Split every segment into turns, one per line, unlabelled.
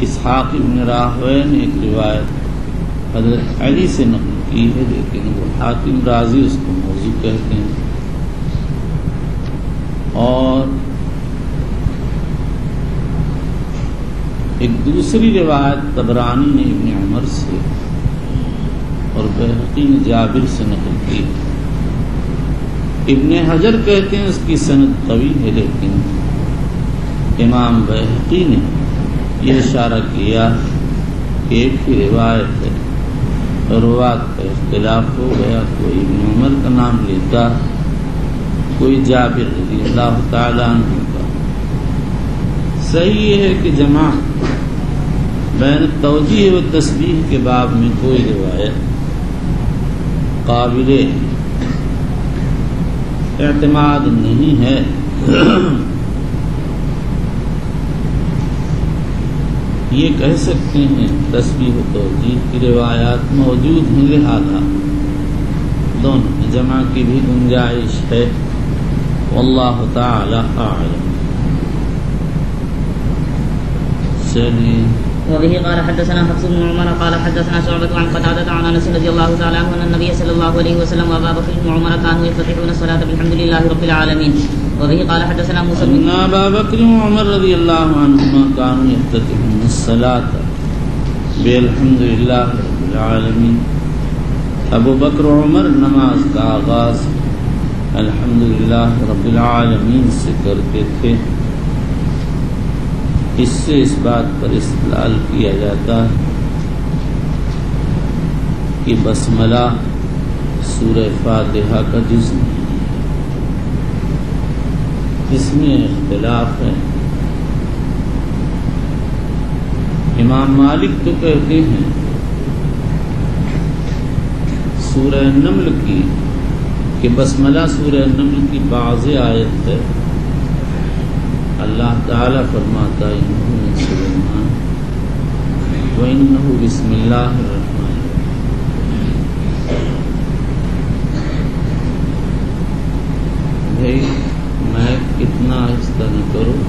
اسحاق ابن راہویہ نے ایک روایت حضرت علی سے نقل کی ہے، لیکن وہ حاتم رازی اس کو موضوع کہتے ہیں. اور ایک دوسری روایت طبرانی نے ابن عمر سے اور بہقی نے جابر سے نقل کی. ابن حجر کہتے ہیں اس کی سند طویل ہے، لیکن امام بہقی نے یہ اشارہ کیا کہ ایک ہی روایت ہے، روات کا اختلاف ہو گیا، کوئی ابن عمر کا نام لیتا، کوئی جابر رضی اللہ تعالیٰ عنہ کا. صحیح یہ ہے کہ جمع بین توجیہ و تسبیح کے باب میں کوئی روایت قابل اعتماد نہیں ہے. یہ کہہ سکتے ہیں تسبیح و توجیہ کی روایات موجود ہیں، لہذا دونوں میں جمع کی بھی گنجائش ہے. واللہ تعالی اعلم. چلیے.
وبه قال حدثنا حفص بن عمر قال حدثنا شعبة عن قتادة عن انس رضي الله تعالى عنه ان النبي صلى الله عليه وسلم وابا بكر بن عمر كانوا يفتتحون الصلاة بالحمد لله رب العالمين. وبه قال حدثنا موسى بن
ابا بكر وعمر رضي الله عنهما كانوا يفتتحون الصلاة بالحمد لله رب العالمين. ابو بکر و عمر نماز کا آغاز الحمدللہ رب العالمین سے کرتے تھے. اس سے اس بات پر استدلال کیا جاتا ہے کہ بسملہ سورہ فاتحہ کا جز نہیں، اس میں اختلاف ہے. امام مالک تو کہتے ہیں سورہ نمل کی کہ بسملہ سورہ نمل کی بعض آیت ہے. اللہ تعالیٰ فرماتا ہے انہ من سلیمان وانہ بسم اللہ الرحمن الرحیم. بھائی میں کتنا آہستہ نہ کروں.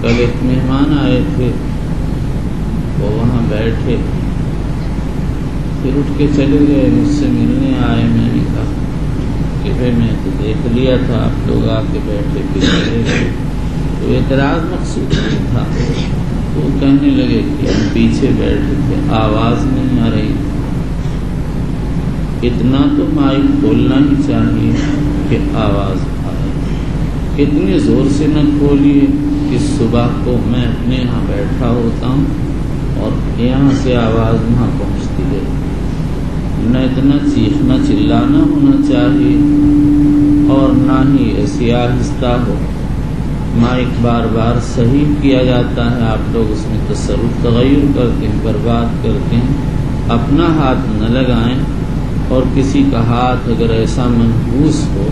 کل ایک مہمان آئے تھے، وہ وہاں بیٹھے، پھر اٹھ کے چلے گئے، مجھ سے ملنے آئے. میں نے کہا کہ بھائی میں تو دیکھ لیا تھا آپ لوگ آ کے بیٹھے، پھر چلے گئے. تو اعتراض مقصود نہیں تھا. وہ کہنے لگے کہ ہم پیچھے بیٹھے تھے، آواز نہیں آ رہی. اتنا تو مائک کھولنا ہی چاہیے کہ آواز آئے. اتنے زور سے نہ کھولیے کہ صبح کو میں اپنے یہاں بیٹھا ہوتا ہوں اور یہاں سے آواز وہاں پہنچتی ہے. نہ اتنا چیخنا چلانا ہونا چاہیے اور نہ ہی ایسی آہستہ ہو. مائک بار بار صحیح کیا جاتا ہے، آپ لوگ اس میں تصرف تغیر کرتے ہیں، برباد کرتے ہیں. اپنا ہاتھ نہ لگائیں، اور کسی کا ہاتھ اگر ایسا منحوس ہو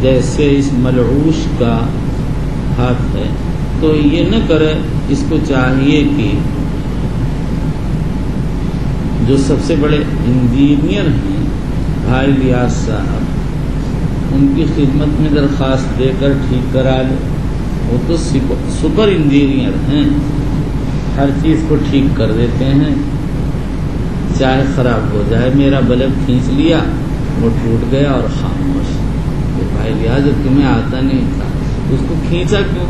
جیسے اس ملعوش کا ہاتھ ہے تو یہ نہ کرے. اس کو چاہیے کہ جو سب سے بڑے انجینئر ہیں بھائی ریاض صاحب، ان کی خدمت میں درخواست دے کر ٹھیک کرا لے. وہ تو سپر انجینئر ہیں، ہر چیز کو ٹھیک کر دیتے ہیں. چاہے خراب ہو جائے، میرا بلب کھینچ لیا، وہ ٹوٹ گیا اور خاموش. کہ بھائی ریاض تمہیں آتا نہیں تھا، اس کو کھینچا کیوں؟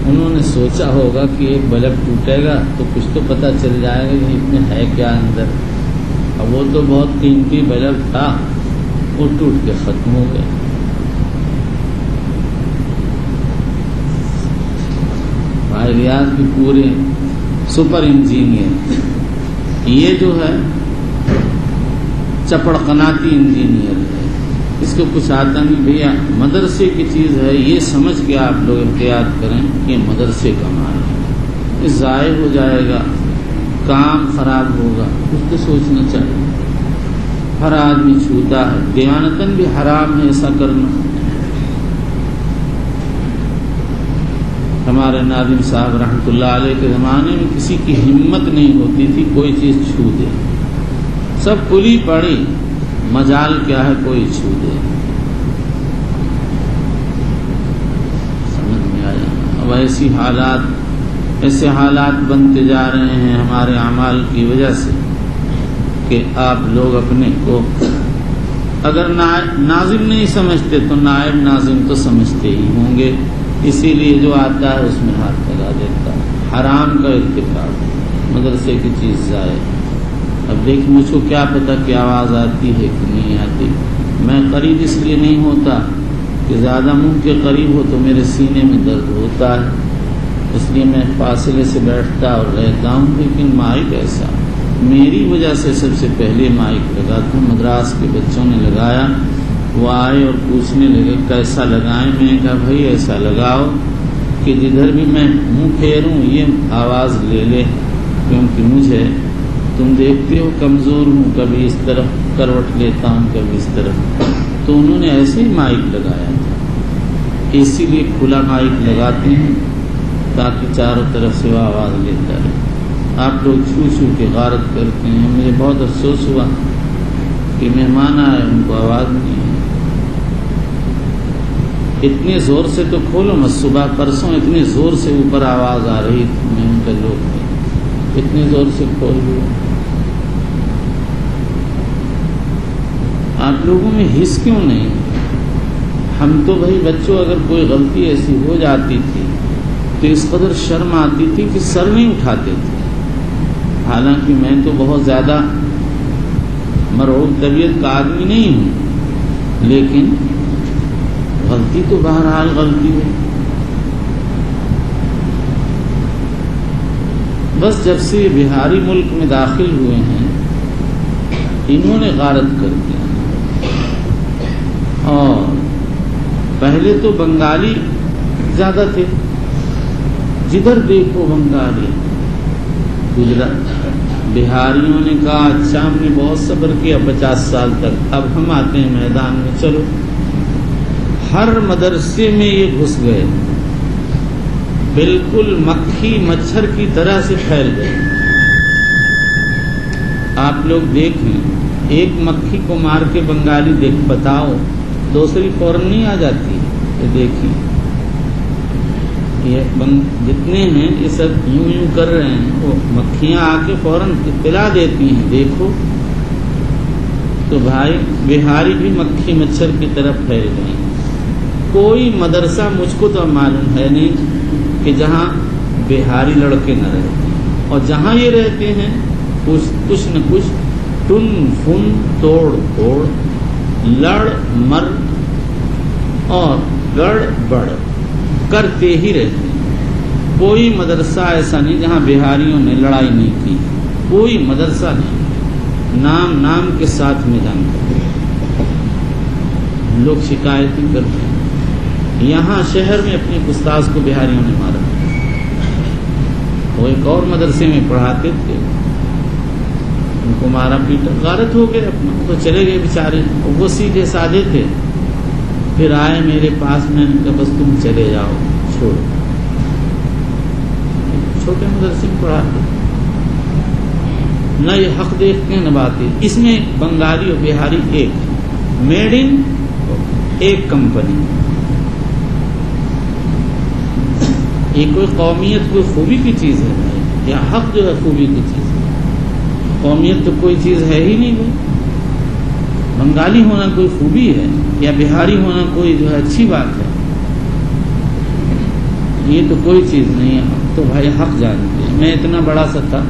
انہوں نے سوچا ہوگا کہ ایک بلب ٹوٹے گا تو کچھ تو پتہ چل جائے گا کہ اس میں ہے کیا اندر. اب وہ تو بہت قیمتی بلب تھا، وہ ٹوٹ کے ختم ہو گیا. بھائی ریاض بھی پورے سپر انجینئر. یہ جو ہے چپڑ قناتی انجینئر ہے، اس کو کچھ آتا نہیں. بھیا مدرسے کی چیز ہے، یہ سمجھ کے آپ لوگ احتیاط کریں کہ مدرسے کا مال ہے، یہ ضائع ہو جائے گا، کام خراب ہوگا. کچھ تو سوچنا چاہیے. ہر آدمی چھوتا ہے، دیانتاً بھی حرام ہے ایسا کرنا. ہمارے ناظم صاحب رحمۃ اللہ علیہ کے زمانے میں کسی کی ہمت نہیں ہوتی تھی کوئی چیز چھو دے. سب کھلی پڑی، مجال کیا ہے کوئی چھو دے. سمجھ میں آیا. اب ایسے حالات بنتے جا رہے ہیں ہمارے اعمال کی وجہ سے کہ آپ لوگ اپنے کو اگر ناظم نہیں سمجھتے تو نائب ناظم تو سمجھتے ہی ہوں گے، اسی لیے جو آتا ہے اس میں ہاتھ لگا دیتا ہے، حرام کا ارتکاب، مدرسے کی چیز ضائع۔ اب دیکھ مجھ کو کیا پتہ کہ آواز آتی ہے کہ نہیں آتی، میں قریب اس لیے نہیں ہوتا کہ زیادہ منہ کے قریب ہو تو میرے سینے میں درد ہوتا ہے، اس لیے میں فاصلے سے بیٹھتا اور رہتا ہوں۔ لیکن مائک ایسا میری وجہ سے سب سے پہلے مائک لگا تھا، مدراس کے بچوں نے لگایا، وہ آئے اور پوچھنے لگے کیسا لگائیں، میں نے کہا بھائی ایسا لگاؤ کہ جدھر بھی میں منہ پھیروں یہ آواز لے لے، کیونکہ مجھے تم دیکھتے ہو کمزور ہوں، کبھی اس طرف کروٹ لیتا ہوں کبھی اس طرف، تو انہوں نے ایسے ہی مائک لگایا تھا، اسی لیے کھلا مائک لگاتے ہیں تاکہ چاروں طرف سے وہ آواز لیتا رہے۔ آپ لوگ چھو چھو کے غارت کرتے ہیں، مجھے بہت افسوس ہوا کہ مہمان آئے ان کو آواز نہیں ہے۔ اتنے زور سے تو کھولو مت، صبح پرسوں اتنے زور سے اوپر آواز آ رہی تھی، میں ان کے لوگ اتنے زور سے کھول دیا۔ آپ لوگوں میں حس کیوں نہیں؟ ہم تو بھائی بچوں اگر کوئی غلطی ایسی ہو جاتی تھی تو اس قدر شرم آتی تھی کہ سر نہیں اٹھاتے تھے، حالانکہ میں تو بہت زیادہ مرعوب طبیعت کا آدمی نہیں ہوں، لیکن غلطی تو بہرحال غلطی ہے۔ بس جب سے بہاری ملک میں داخل ہوئے ہیں انہوں نے غارت کر دیا، اور پہلے تو بنگالی زیادہ تھے، جدھر دیکھو بنگالی۔ گجرات بہاریوں نے کہا اچھا ہم نے بہت صبر کیا 50 سال تک، اب ہم آتے ہیں میدان میں، چلو۔ ہر مدرسے میں یہ گھس گئے، بالکل مکھی مچھر کی طرح سے پھیل گئے۔ آپ لوگ دیکھیں، ایک مکھی کو مار کے بنگالی بتاؤ، دوسری فوراً نہیں آ جاتی ہے۔ دیکھیں یہ جتنے ہیں یہ سب یوں کر رہے ہیں، وہ مکھیاں آ کے فوراً اطلاع دیتی ہیں، دیکھو۔ تو بھائی بہاری بھی مکھی مچھر کی طرف پھیل گئی۔ کوئی مدرسہ مجھ کو تو معلوم ہے نہیں کہ جہاں بہاری لڑکے نہ رہتے، اور جہاں یہ رہتے ہیں کچھ نہ کچھ ٹن فن توڑ پھوڑ لڑ مر اور گڑ بڑ کرتے ہی رہتے ہیں۔ کوئی مدرسہ ایسا نہیں جہاں بہاریوں نے لڑائی نہیں کی، کوئی مدرسہ نہیں، نام کے ساتھ میں جان کرتے لوگ شکایتیں کرتے ہیں۔ یہاں شہر میں اپنے استاذ کو بہاریوں نے مارا، وہ ایک اور مدرسے میں پڑھاتے تھے، ان کو مارا پیٹا، غارت ہو گئے اپنا، تو چلے گئے بیچارے، وہ سیدھے سادے تھے۔ پھر آئے میرے پاس، میں نے کہا بس تم چلے جاؤ، چھوڑو، چھوٹے مدرسے میں پڑھاتے، نہ یہ حق دیکھتے ہیں نہ باتیں۔ اس میں بنگالی اور بہاری ایک، میڈ ان ایک کمپنی۔ یہ کوئی قومیت کوئی خوبی کی چیز ہے یا حق جو ہے خوبی کی چیز ہے؟ قومیت تو کوئی چیز ہے ہی نہیں بھائی۔ بنگالی ہونا کوئی خوبی ہے یا بہاری ہونا کوئی جو ہے اچھی بات ہے؟ یہ تو کوئی چیز نہیں ہے۔ تو بھائی حق جانتے ہیں۔ میں اتنا بڑا سا تھا،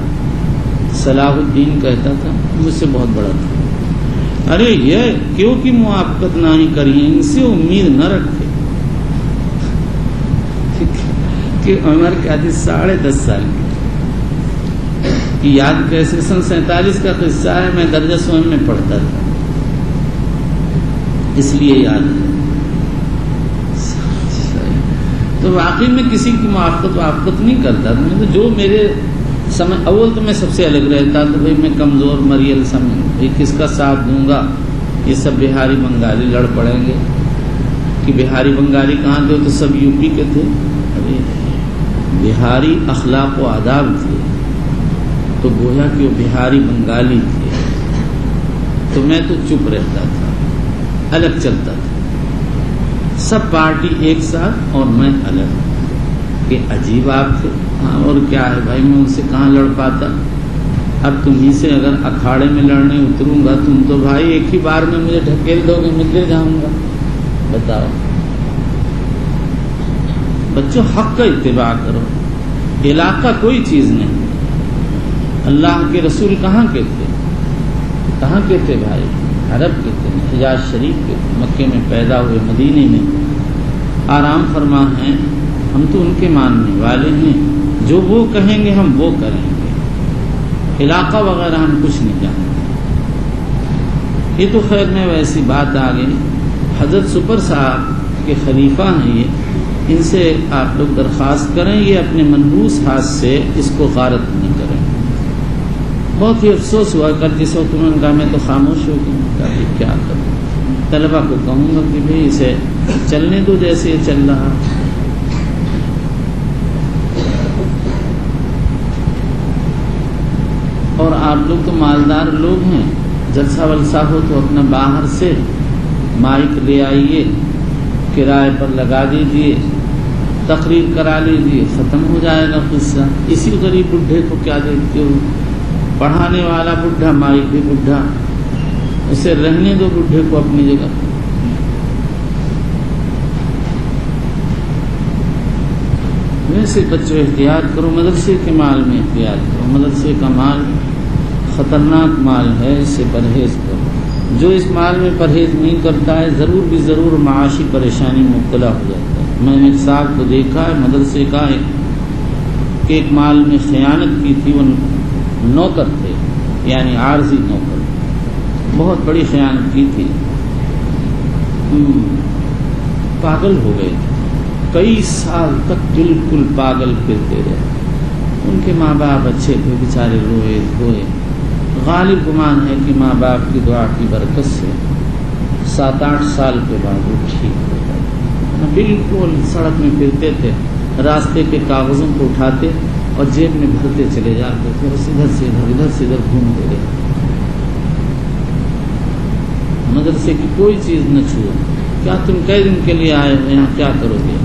صلاح الدین کہتا تھا، مجھ سے بہت بڑا تھا، ارے یہ کیوں کی موافقت نہیں کری، ان سے امید نہ رکھے کہ عمر کیا تھی 10.5 سال کی، یاد کیسے، سن 47 کا قصہ ہے، میں درجہ سوم میں پڑھتا تھا اس لیے یاد ہے۔ تو واقعی میں کسی کی موافقت نہیں کرتا تھا، تو جو میرے سمجھ، اول تو میں سب سے الگ رہتا تھا، بھائی میں کمزور مریل سمجھ کس کا ساتھ دوں گا، یہ سب بہاری بنگالی لڑ پڑیں گے کہ بہاری بنگالی کہاں تھے، تو سب یو پی کے تھے۔ ارے بہاری اخلاق و آداب تھے، تو گویا کہ وہ بہاری بنگالی تھے، تو میں تو چپ رہتا تھا، الگ چلتا تھا، سب پارٹی ایک ساتھ اور میں الگ۔ کہ عجیب آپ، ہاں اور کیا ہے بھائی، میں ان سے کہاں لڑ پاتا، اب تمہیں سے اگر اکھاڑے میں لڑنے اتروں گا تم تو بھائی ایک ہی بار میں مجھے ڈھکیل دو گے، میں گر جاؤں گا. بتاؤ بچوں، حق کا اتباع کرو. علاقہ کوئی چیز نہیں. اللہ کے رسول کہاں کے تھے؟ کہاں کے تھے بھائی؟ عرب کے تھے، حجاز شریف کے تھے، مکے میں پیدا ہوئے، مدینے میں آرام فرما ہیں. ہم تو ان کے ماننے والے ہیں، جو وہ کہیں گے ہم وہ کریں گے. علاقہ وغیرہ ہم کچھ نہیں جانتے. یہ تو خیر میں ویسی بات آ گئی. حضرت سپر صاحب کے خلیفہ ہیں یہ، ان سے آپ لوگ درخواست کریں یہ اپنے منحوس ہاتھ سے اس کو غارت نہیں کریں. بہت ہی افسوس ہوا کر جس وقت انہوں نے کہا میں تو خاموش ہو گئی، کیا کروں. طلبہ کو کہوں گا کہ بھئی اسے چلنے دو جیسے یہ چل رہا. اور آپ لوگ تو مالدار لوگ ہیں، جلسہ ولسہ ہو تو اپنا باہر سے مائک لے آئیے، کرائے پر لگا دیجیے، تقریر کرا لیجیے، ختم ہو جائے گا قصہ. اسی غریب بڈھے کو کیا دیکھتے ہو؟ پڑھانے والا بڈھا، مائک بھی بڈھا، اسے رہنے دو بڈھے کو اپنی جگہ. ویسے بچوں احتیاط کرو، مدرسے کے مال میں احتیاط کرو. مدرسے کا مال خطرناک مال ہے، اس سے پرہیز کرو. جو اس مال میں پرہیز نہیں کرتا ہے ضرور بھی ضرور معاشی پریشانی میں مبتلا ہو جاتا ہے. میں نے ایک صاحب کو دیکھا ہے مدرسے کا کہ ایک مال میں خیانت کی تھی. وہ نوکر تھے، یعنی عارضی نوکر، بہت بڑی خیانت کی تھی. پاگل ہو گئے تھے، کئی سال تک بالکل پاگل پھرتے رہے. ان کے ماں باپ اچھے تھے، بیچارے روئے دھوئے. غالب گمان ہے کہ ماں باپ کی دعا کی برکت سے 7-8 سال کے بعد وہ ٹھیک ہو گئے. بالکل سڑک میں پھرتے تھے، راستے کے کاغذوں کو اٹھاتے اور جیب میں بھرتے چلے جاتے تھے، بس ادھر سے ادھر گھومتے رہے. مدرسے کی کوئی چیز نہ چھوڑو. کیا تم کئی دن کے لیے آئے ہو یہاں، کیا کرو گے؟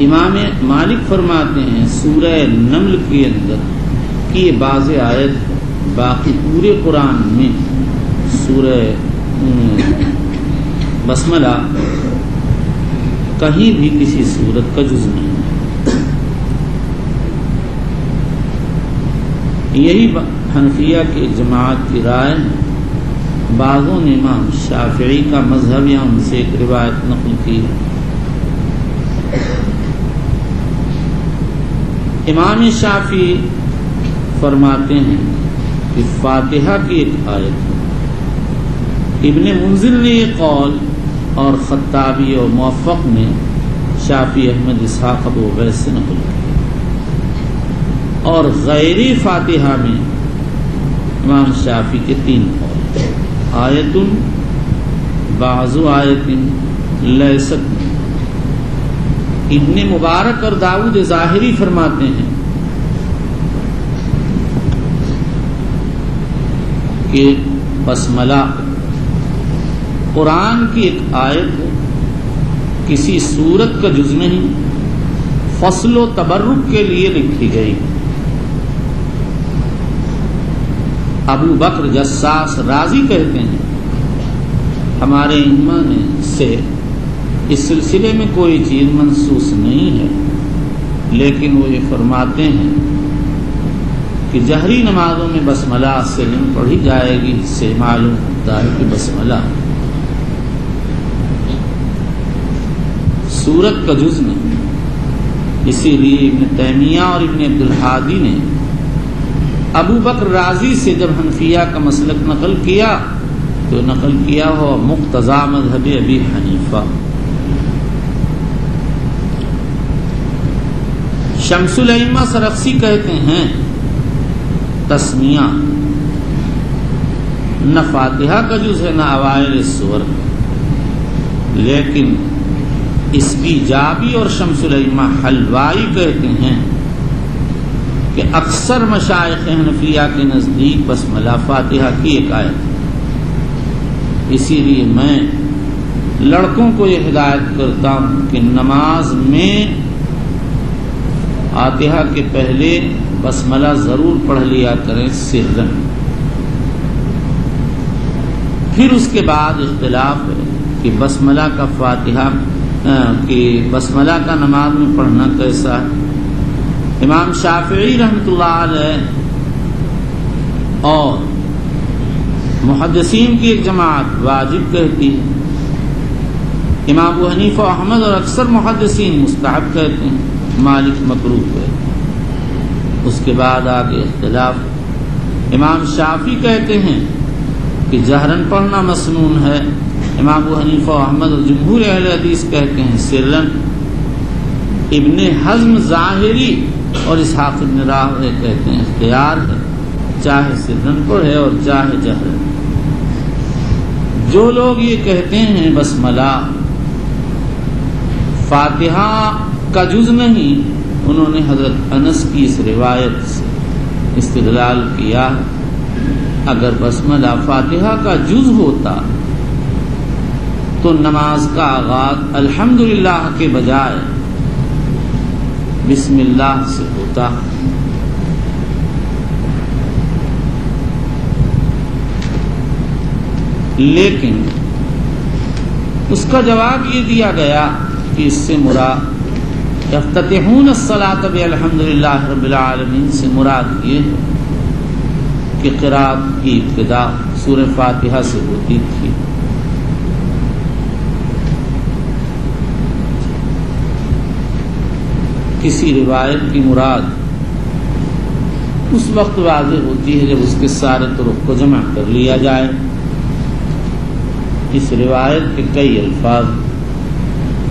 امام مالک فرماتے ہیں سورہ نمل کے اندر کہ یہ بعض آیت ہے، باقی پورے قرآن میں سورہ بسملہ کہیں بھی کسی سورت کا جز نہیں. یہی حنفیہ کی جماعت کی رائے ہے. بعضوں نے امام شافعی کا مذہب یا ان سے ایک روایت نقل کی ہے. امام شافعی فرماتے ہیں کہ فاتحہ کی ایک آیت ہے. ابن منذر نے یہ قول اور خطابی اور موفق نے شافعی احمد اسحاق ابو ویس سے نقل کی. اور غیر فاتحہ میں امام شافعی کے 3 قول. آیت بعض آیت لیست. ابن مبارک اور داؤد ظاہری فرماتے ہیں کہ بسملہ قرآن کی ایک آیت ہے، کسی سورت کا جز نہیں، فصل و تبرک کے لیے لکھی گئی. ابو بکر جساس رازی کہتے ہیں ہمارے ائمہ نے سے اس سلسلے میں کوئی چیز منسوخ نہیں ہے، لیکن وہ یہ فرماتے ہیں کہ جہری نمازوں میں بسملہ سے پڑھی جائے گی. اس سے معلوم ہوتا ہے کہ بسملہ سورت کا جز نہیں. اسی لیے ابن تیمیہ اور ابن عبد الحادی نے ابو بکر رازی سے جب حنفیہ کا مسلک نقل کیا تو نقل کیا ہو مقتضی مذہب ابی حنیفہ. شمس الائمہ سرخسی کہتے ہیں تسمیہ نہ فاتحہ کا جز ہے نہ اوائل السور، لیکن اس کی جابی اور شمس الائمہ حلوائی کہتے ہیں کہ اکثر مشائخ حنفیہ کے نزدیک بسملہ فاتحہ کی ایک آیت ہے. اسی لیے میں لڑکوں کو یہ ہدایت کرتا ہوں کہ نماز میں فاتحہ کے پہلے بسملہ ضرور پڑھ لیا کریں سرًا. پھر اس کے بعد اختلاف ہے کہ بسملہ کا فاتحہ کہ بسملہ کا نماز میں پڑھنا کیسا ہے. امام شافعی رحمۃ اللہ علیہ اور محدثین کی ایک جماعت واجب کہتی ہے. امام ابو حنیفہ احمد اور اکثر محدثین مستحب کہتے ہیں. مالک مکروہ کہتے ہیں. اس کے بعد آگے اختلاف. امام شافعی کہتے ہیں کہ جہرن پڑھنا مسنون ہے. امام ابو حنیفہ احمد اور جمہور اہل حدیث کہتے ہیں سرًا. ابن حزم ظاہری اور اسحاق بن راہویہ کہتے ہیں اختیار ہے، چاہے سرًا پڑھے اور چاہے جہرن. جو لوگ یہ کہتے ہیں بسملہ فاتحہ کا جز نہیں، انہوں نے حضرت انس کی اس روایت سے استدلال کیا. اگر بسملہ فاتحہ کا جز ہوتا تو نماز کا آغاز الحمدللہ کے بجائے بسم اللہ سے ہوتا. لیکن اس کا جواب یہ دیا گیا کہ اس سے مراد یفتتحون الصلاۃ بالحمدللہ رب العالمین سے مراد یہ ہے کہ قرات کی ابتدا سورہ فاتحہ سے ہوتی تھی. کسی روایت کی مراد اس وقت واضح ہوتی ہے جب اس کے سارے طرق کو جمع کر لیا جائے. اس روایت کے کئی الفاظ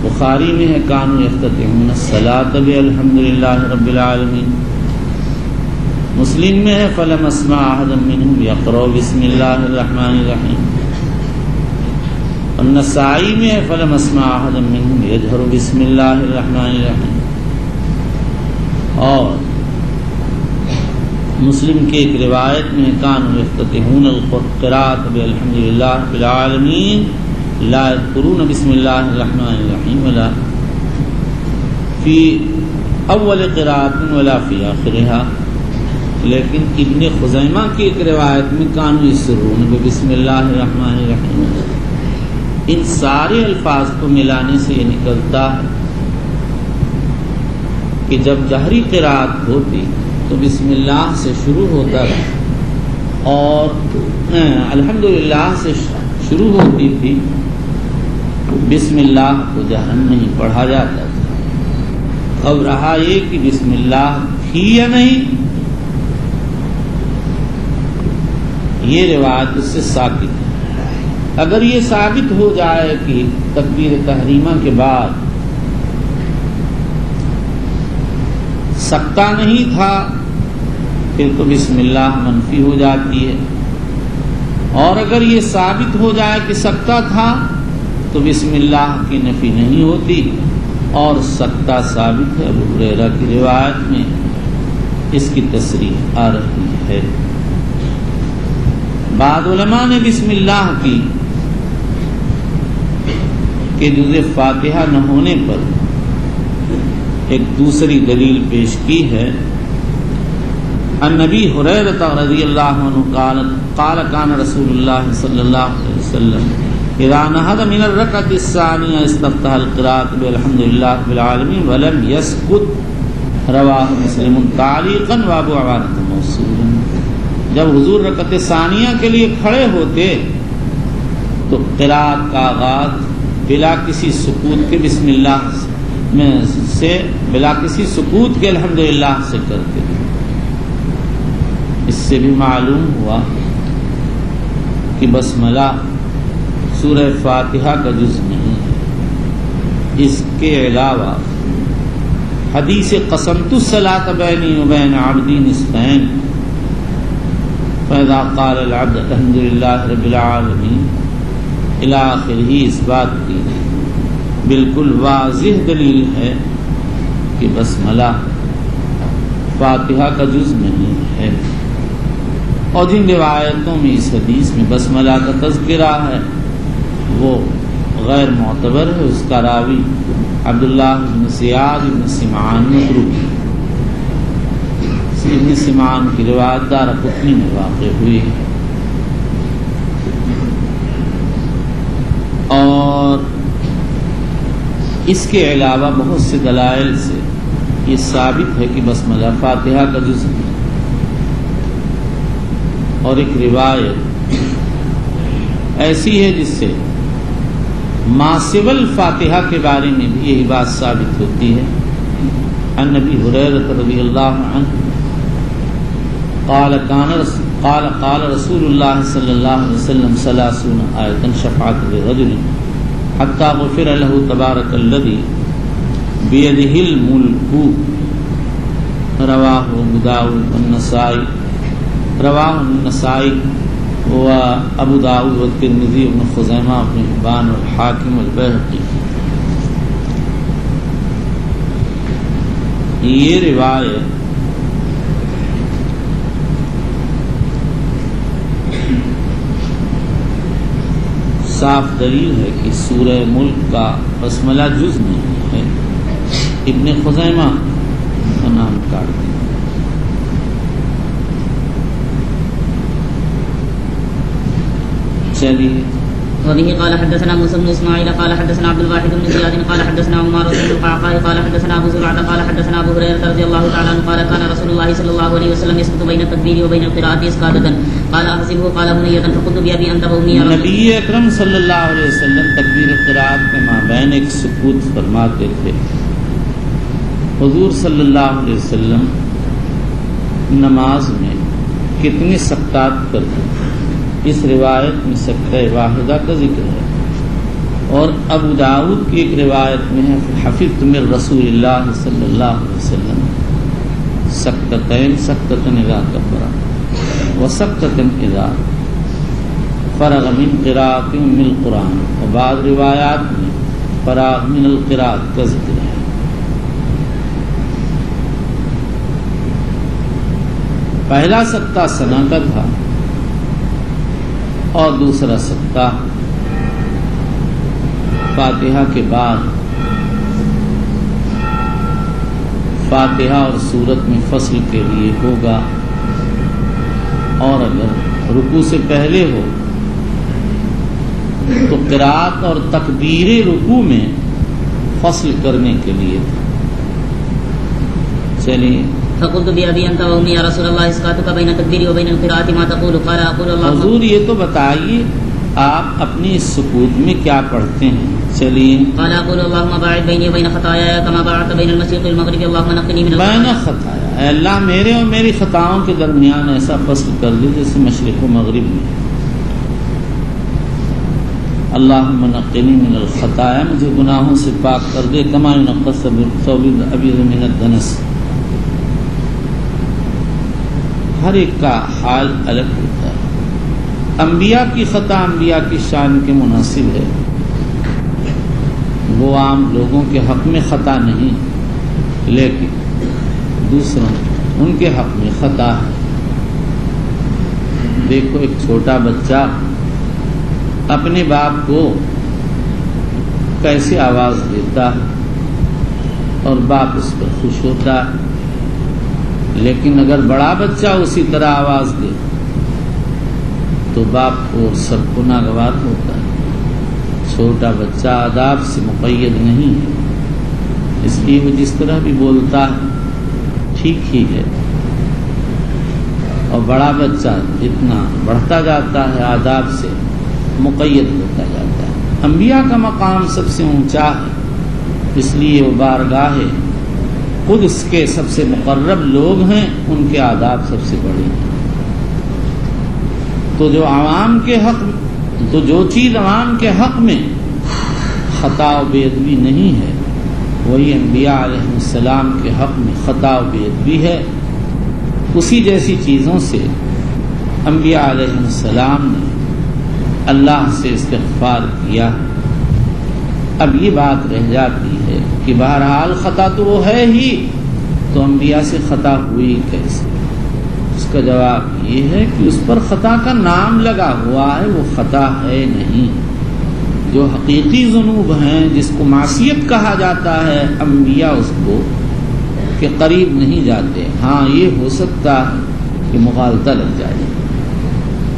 بخاری میں ہے کانوا یفتتحون الصلاۃ بالحمدللہ رب العالمین. مسلم میں ہے فلم اسمع احدا منهم یقرأ بسم اللہ الرحمن الرحیم. النسائی میں ہے فلم اسمع احدا منهم یجہر بسم اللہ الرحمن الرحیم. اور مسلم کے ایک روایت میں کانوا یفتتحون القراءۃ بالحمدللہ رب العالمین لا یذکرون بسم اللہ الرحمن الرحیم ولا فی اول قراءۃ ولا فی آخرها. لیکن ابن خزیمہ کی ایک روایت میں کانوا یسرون بسم اللہ الرحمن الرحیم. ان سارے الفاظ کو ملانے سے یہ نکلتا ہے کہ جب جہری قراءت ہوتی تو بسم اللہ سے شروع ہوتا تھا اور الحمدللہ سے شروع ہوتی تھی. بسم اللہ کو جہرن نہیں پڑھا جاتا تھا. اب رہا یہ کہ بسم اللہ تھی یا نہیں، یہ روایت اس سے ثابت ہے. اگر یہ ثابت ہو جائے کہ تکبیر تحریمہ کے بعد سکتہ نہیں تھا پھر تو بسم اللہ منفی ہو جاتی ہے. اور اگر یہ ثابت ہو جائے کہ سکتہ تھا تو بسم اللہ کی نفی نہیں ہوتی اور سکتہ ثابت ہے. ابو ہریرہ کی روایت میں اس کی تصریح آ رہی ہے. بعض علماء نے بسم اللہ کی کہ جز فاتحہ نہ ہونے پر ایک دوسری دلیل پیش کی ہے. عن ابی ہریرہ رضی اللہ عنہ قال کان رسول اللہ صلی اللہ علیہ وسلم اذا نہض من الرکعۃ الثانیہ استفتح القراءۃ بالحمد للہ رب العالمین ولم یسکت. رواہ مسلم تعلیقا وابو عوانہ موصولا. جب حضور رکعت ثانیہ کے لیے کھڑے ہوتے تو قراءت کا آغاز بلا کسی سکوت کے بسم اللہ سے بلا کسی سکوت کے الحمدللہ سے کرتے. اس سے بھی معلوم ہوا کہ بسملہ سورہ فاتحہ کا جز نہیں ہے. اس کے علاوہ حدیث قسمت الصلاۃ بینی وبین عبدی نصفین فاذا قال العبد الحمد للہ رب العالمین الی آخرہ اس بات کی بالکل واضح دلیل ہے کہ بسملہ فاتحہ کا جز نہیں ہے، اور جن روایتوں میں اس حدیث میں بسملہ کا تذکرہ ہے وہ غیر معتبر ہے۔ اس کا راوی عبداللہ بن زیاد بن سمعان متروک ہے۔ ابن سمعان کی روایت دارقطنی میں واقع ہوئی ہے، اور اس کے علاوہ بہت سے دلائل سے یہ ثابت ہے کہ بسملہ فاتحہ کا جز ہے۔ اور ایک روایت ایسی ہے جس سے ما سوى الفاتحہ کے بارے میں بھی یہی بات ثابت ہوتی ہے۔ عن ابی ہریرہ رضی اللہ عنہ قال رسول اللہ صلی اللہ علیہ وسلم 30 آیۃ شفاعت لرجل حتى غفر له تبارک الذی بیدہ الملک، رواہ ابو داؤد والنسائی، رواہ النسائی و ابو داؤد والترمذی ابن خزیمہ ابن حبان والحاکم والبیہقی۔ یہ روایت صاف دلیل ہے کہ سورہ ملک کا بسملہ جز نہیں ہے۔ ابن خزیمہ کا نام کاٹ دیا۔ چلیے
وبه قال حدثنا موسى بن اسماعيل قال حدثنا عبد الواحد بن زياد قال حدثنا عمار بن القعقاع قال حدثنا ابو زرعه قال حدثنا ابو هريره رضي الله تعالى عنه قال كان رسول الله صلى الله عليه وسلم يسكت بين التكبير وبين القراءه اسكاتا قال احسبه قال بنيه فقلت بابي انت وامي
نبی اکرم صلی اللہ علیہ وسلم تکبیر قرات کے مابین ایک سکوت فرماتے تھے۔ حضور صلی اللہ علیہ وسلم نماز میں کتنے سکتات کرتے تھے؟ اس روایت میں سکتہ واحدہ کا ذکر ہے، اور ابو داؤد کی ایک روایت میں ہے حفظت من رسول اللہ صلی اللہ علیہ وسلم سکتتین سکتتن اذا کبر و سکتتن اذا فرغ من قراءۃ من القرآن، اور بعض روایات میں فراغ من القراءۃ کا ذکر ہے۔ پہلا سکتہ ثنا کا تھا اور دوسرا سکتہ فاتحہ کے بعد فاتحہ اور سورت میں فصل کے لیے ہوگا، اور اگر رکوع سے پہلے ہو تو قرات اور تکبیر رکوع میں فصل کرنے کے لیے تھا۔ چلیے
فقلت بأبي أنت وأمي يا رسول الله اسكاتك بين التكبير وبين القراءة ما تقول؟ قال أقول الله
حضور یہ تو بتائیے آپ اپنی اس سکوت میں کیا پڑھتے ہیں؟ چلیے
قال أقول اللهم باعد بيني وبين خطاياي كما باعدت بين المشرق والمغرب اللهم نقني من
بین خطایا، اے اللہ میرے اور میری خطاؤں کے درمیان ایسا فصل کر دے جیسے مشرق و مغرب میں۔ اللہم نقنی من الخطایا، مجھے گناہوں سے پاک کر دے، کما ينقى الثوب الأبيض من الدنس۔ ہر ایک کا حال الگ ہوتا ہے۔ انبیاء کی خطا انبیاء کی شان کے مناسب ہے، وہ عام لوگوں کے حق میں خطا نہیں، لیکن دوسروں ان کے حق میں خطا ہے۔ دیکھو ایک چھوٹا بچہ اپنے باپ کو کیسے آواز دیتا ہے اور باپ اس پر خوش ہوتا ہے، لیکن اگر بڑا بچہ اسی طرح آواز دے تو باپ کو اور سب کو ناگوار ہوتا ہے۔ چھوٹا بچہ آداب سے مقید نہیں ہے، اس لیے وہ جس طرح بھی بولتا ہے ٹھیک ہی ہے، اور بڑا بچہ جتنا بڑھتا جاتا ہے آداب سے مقید ہوتا جاتا ہے۔ انبیاء کا مقام سب سے اونچا ہے، اس لیے وہ بارگاہ خود اس کے سب سے مقرب لوگ ہیں، ان کے آداب سب سے بڑے ہیں۔ تو جو عوام کے حق، تو جو چیز عوام کے حق میں خطا و بے ادبی نہیں ہے، وہی انبیاء علیہ السلام کے حق میں خطا و بے ادبی ہے۔ اسی جیسی چیزوں سے انبیاء علیہ السلام نے اللہ سے استغفار کیا۔ اب یہ بات رہ جاتی ہے کہ بہرحال خطا تو وہ ہے ہی، تو انبیاء سے خطا ہوئی کیسے؟ اس کا جواب یہ ہے کہ اس پر خطا کا نام لگا ہوا ہے، وہ خطا ہے نہیں۔ جو حقیقی ذنوب ہیں جس کو معصیت کہا جاتا ہے، انبیاء اس کو کے قریب نہیں جاتے۔ ہاں یہ ہو سکتا ہے کہ مغالطہ لگ جائے،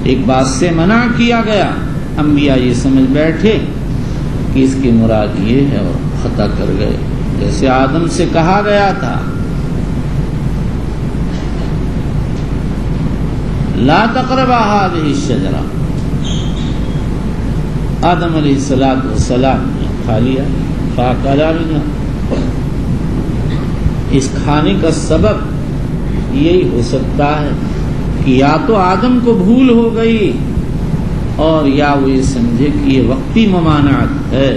ایک بات سے منع کیا گیا، انبیاء یہ سمجھ بیٹھے کہ اس کی مراد یہ ہے اور خطا کر گئے۔ جیسے آدم سے کہا گیا تھا لا تقربا هذه الشجرہ، آدم علیہ السلام نے کھا لیا، فاکلا منها۔ اس کھانے کا سبب یہی ہو سکتا ہے کہ یا تو آدم کو بھول ہو گئی اور یا وہ یہ سمجھے کہ یہ وقتی ممانعت ہے۔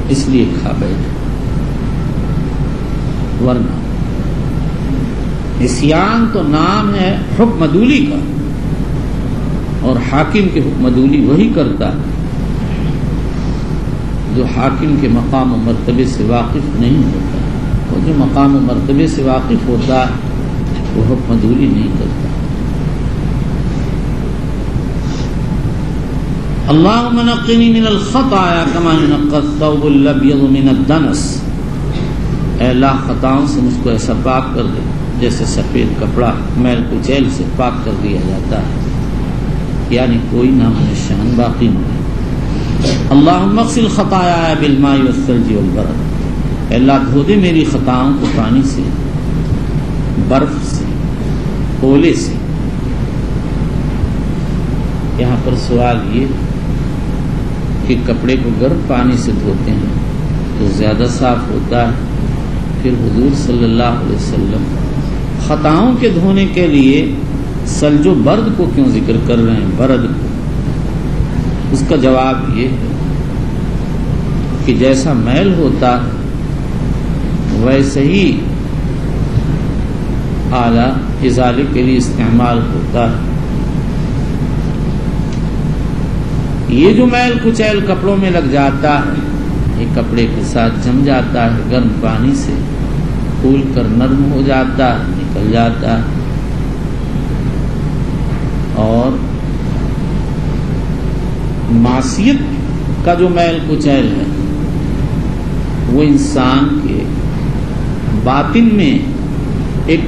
اس لیے کھا بیٹھے، ورنہ عصیان تو نام ہے حکم عدولی کا، اور حاکم کے حکم عدولی وہی کرتا ہے جو حاکم کے مقام و مرتبے سے واقف نہیں ہوتا، اور جو مقام و مرتبے سے واقف ہوتا ہے وہ حکم عدولی نہیں کرتا۔ اللہم نقنی من الخطایا کما ینقی الثوب الابیض من الدنس، اے اللہ خطاؤں سے مجھ کو ایسا پاک کر دے جیسے سفید کپڑا میل کچیل سے پاک کر دیا جاتا ہے، یعنی کوئی نام نشان باقی نہیں۔ اللہم اغسل خطایا بالماء والثلج والبرد، اے اللہ دھو دے میری خطاؤں کو پانی سے، برف سے، اولے سے۔ یہاں پر سوال یہ کہ کپڑے کو گرم پانی سے دھوتے ہیں تو زیادہ صاف ہوتا ہے، پھر حضور صلی اللہ علیہ وسلم خطاؤں کے دھونے کے لیے سلج و برد کو کیوں ذکر کر رہے ہیں، برد کو؟ اس کا جواب یہ ہے کہ جیسا میل ہوتا ہے ویسے ہی آلہ ازالے کے لیے استعمال ہوتا ہے۔ یہ جو میل کچیل کپڑوں میں لگ جاتا ہے یہ کپڑے کے ساتھ جم جاتا ہے، گرم پانی سے پھول کر نرم ہو جاتا ہے، نکل جاتا ہے، اور معصیت کا جو میل کچیل ہے وہ انسان کے باطن میں ایک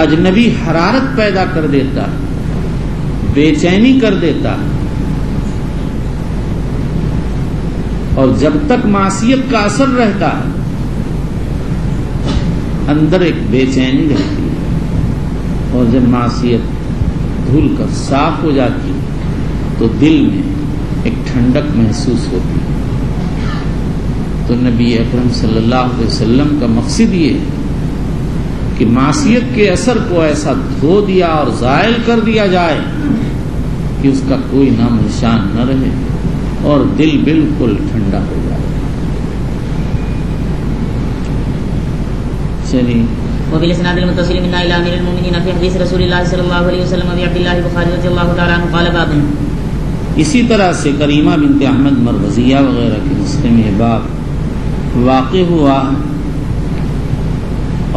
اجنبی حرارت پیدا کر دیتا ہے، بے چینی کر دیتا ہے، اور جب تک معصیت کا اثر رہتا ہے اندر ایک بے چینی رہتی ہے، اور جب معصیت دھل کر صاف ہو جاتی ہے تو دل میں ایک ٹھنڈک محسوس ہوتی ہے۔ تو نبی اکرم صلی اللہ علیہ وسلم کا مقصد یہ ہے کہ معصیت کے اثر کو ایسا دھو دیا اور زائل کر دیا جائے کہ اس کا کوئی نام نشان نہ رہے اور دل بالکل ٹھنڈا ہو جائے۔ چلیے
وبالاسناد المتصل منا الى امير المؤمنين في حديث رسول الله صلى الله عليه وسلم ابي عبد الله البخاري رضي الله تعالى عنه قال باب،
اسی طرح سے کریمہ بنت احمد مروزیہ وغیرہ کے نسخے میں باب واقع ہوا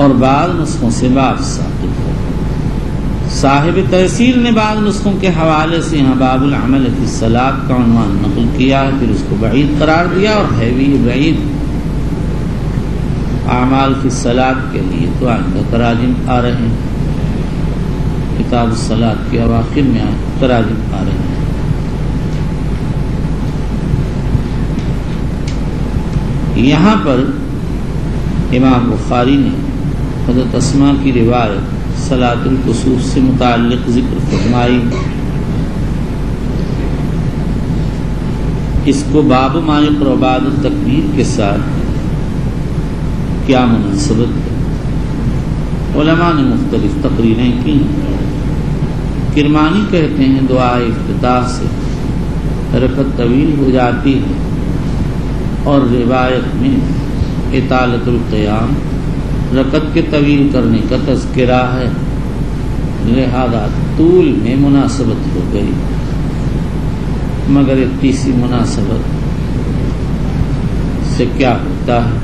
اور بعض نسخوں سے باب ثابت ہوا۔ صاحب تحصیل نے بعض نسخوں کے حوالے سے یہاں باب العمل فی الصلاۃ کا عنوان نقل کیا ہے، پھر اس کو بعید قرار دیا، اور ہے بھی بعید اعمال فی الصلاۃ کے لیے تو آئندہ تراجم آ رہے ہیں، کتاب الصلاۃ کے اواخر میں تراجم آ رہے ہیں۔ یہاں پر امام بخاری نے حضرت اسماء کی روایت صلاۃ الکسوف سے متعلق ذکر فرمائی، اس کو باب ما یقرأ بعد التکبیر کے ساتھ کیا مناسبت ہے؟ علماء نے مختلف تقریریں کی۔ کرمانی کہتے ہیں دعائے افتتاح سے رکعت طویل ہو جاتی ہے، اور روایت میں اطالۃ القیام رکعت کے طویل کرنے کا تذکرہ ہے، لہذا طول میں مناسبت ہو گئی۔ مگر ایک تیسری مناسبت سے کیا ہوتا ہے،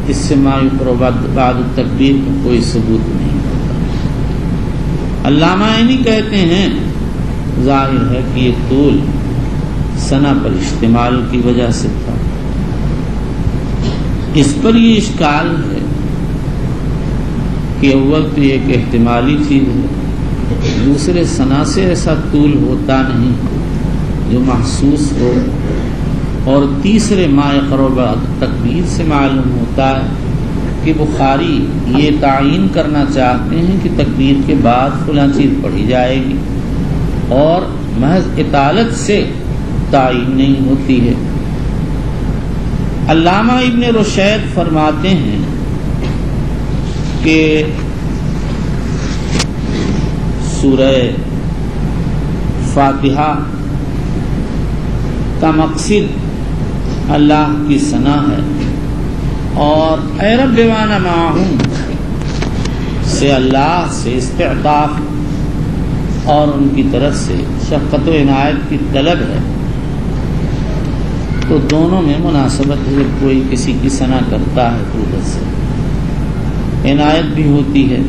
اس سے ما یقرأ بعد التکبیر کا کوئی ثبوت نہیں ہوتا۔ علامہ عینی کہتے ہیں ظاہر ہے کہ یہ طول ثنا پر اشتمال کی وجہ سے تھا۔ اس پر یہ اشکال ہے کہ اول تو یہ ایک احتمالی چیز ہے، دوسرے ثنا سے ایسا طول ہوتا نہیں جو محسوس ہو، اور تیسرے ما یقرأ بعد تکبیر سے معلوم ہوتا ہے کہ بخاری یہ تعین کرنا چاہتے ہیں کہ تکبیر کے بعد فلاں چیز پڑھی جائے گی، اور محض اطالت سے تعین نہیں ہوتی ہے۔ علامہ ابن رشید فرماتے ہیں کہ سورہ فاتحہ کا مقصد اللہ کی ثنا ہے، اور اے رب وانا معہم سے اللہ سے استعطاف اور ان کی طرف سے شفقت و عنایت کی طلب ہے، تو دونوں میں مناسبت ہے۔ جب کوئی کسی کی ثنا کرتا ہے تو ادھر سے عنایت بھی ہوتی ہے۔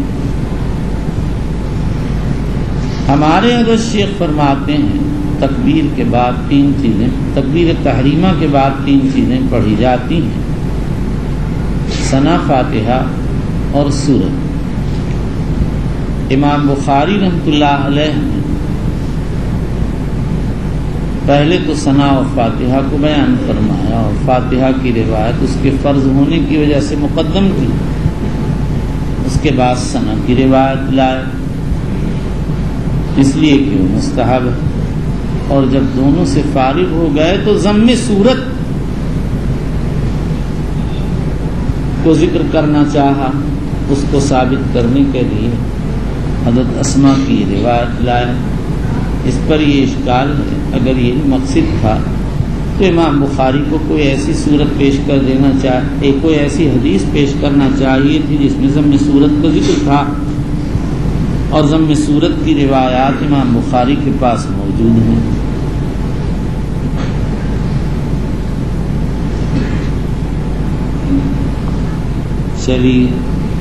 ہمارے حضرت شیخ فرماتے ہیں تکبیر کے بعد تین چیزیں، تکبیر تحریمہ کے بعد تین چیزیں پڑھی جاتی ہیں، ثنا، فاتحہ اور سورت۔ امام بخاری رحمۃ اللہ علیہ نے پہلے تو ثنا و فاتحہ کو بیان فرمایا، اور فاتحہ کی روایت اس کے فرض ہونے کی وجہ سے مقدم کی، اس کے بعد ثنا کی روایت لائے اس لیے کہ وہ مستحب ہے، اور جب دونوں سے فارغ ہو گئے تو ضم صورت کو ذکر کرنا چاہا، اس کو ثابت کرنے کے لیے حضرت اسما کی روایت لائے۔ اس پر یہ اشکال ہے، اگر یہ مقصد تھا تو امام بخاری کو کوئی ایسی صورت پیش کر دینا چاہیے، کوئی ایسی حدیث پیش کرنا چاہیے تھی جس میں ضم صورت کا ذکر تھا، اور ضم صورت کی روایات امام بخاری کے پاس موجود ہیں۔ چلیے۔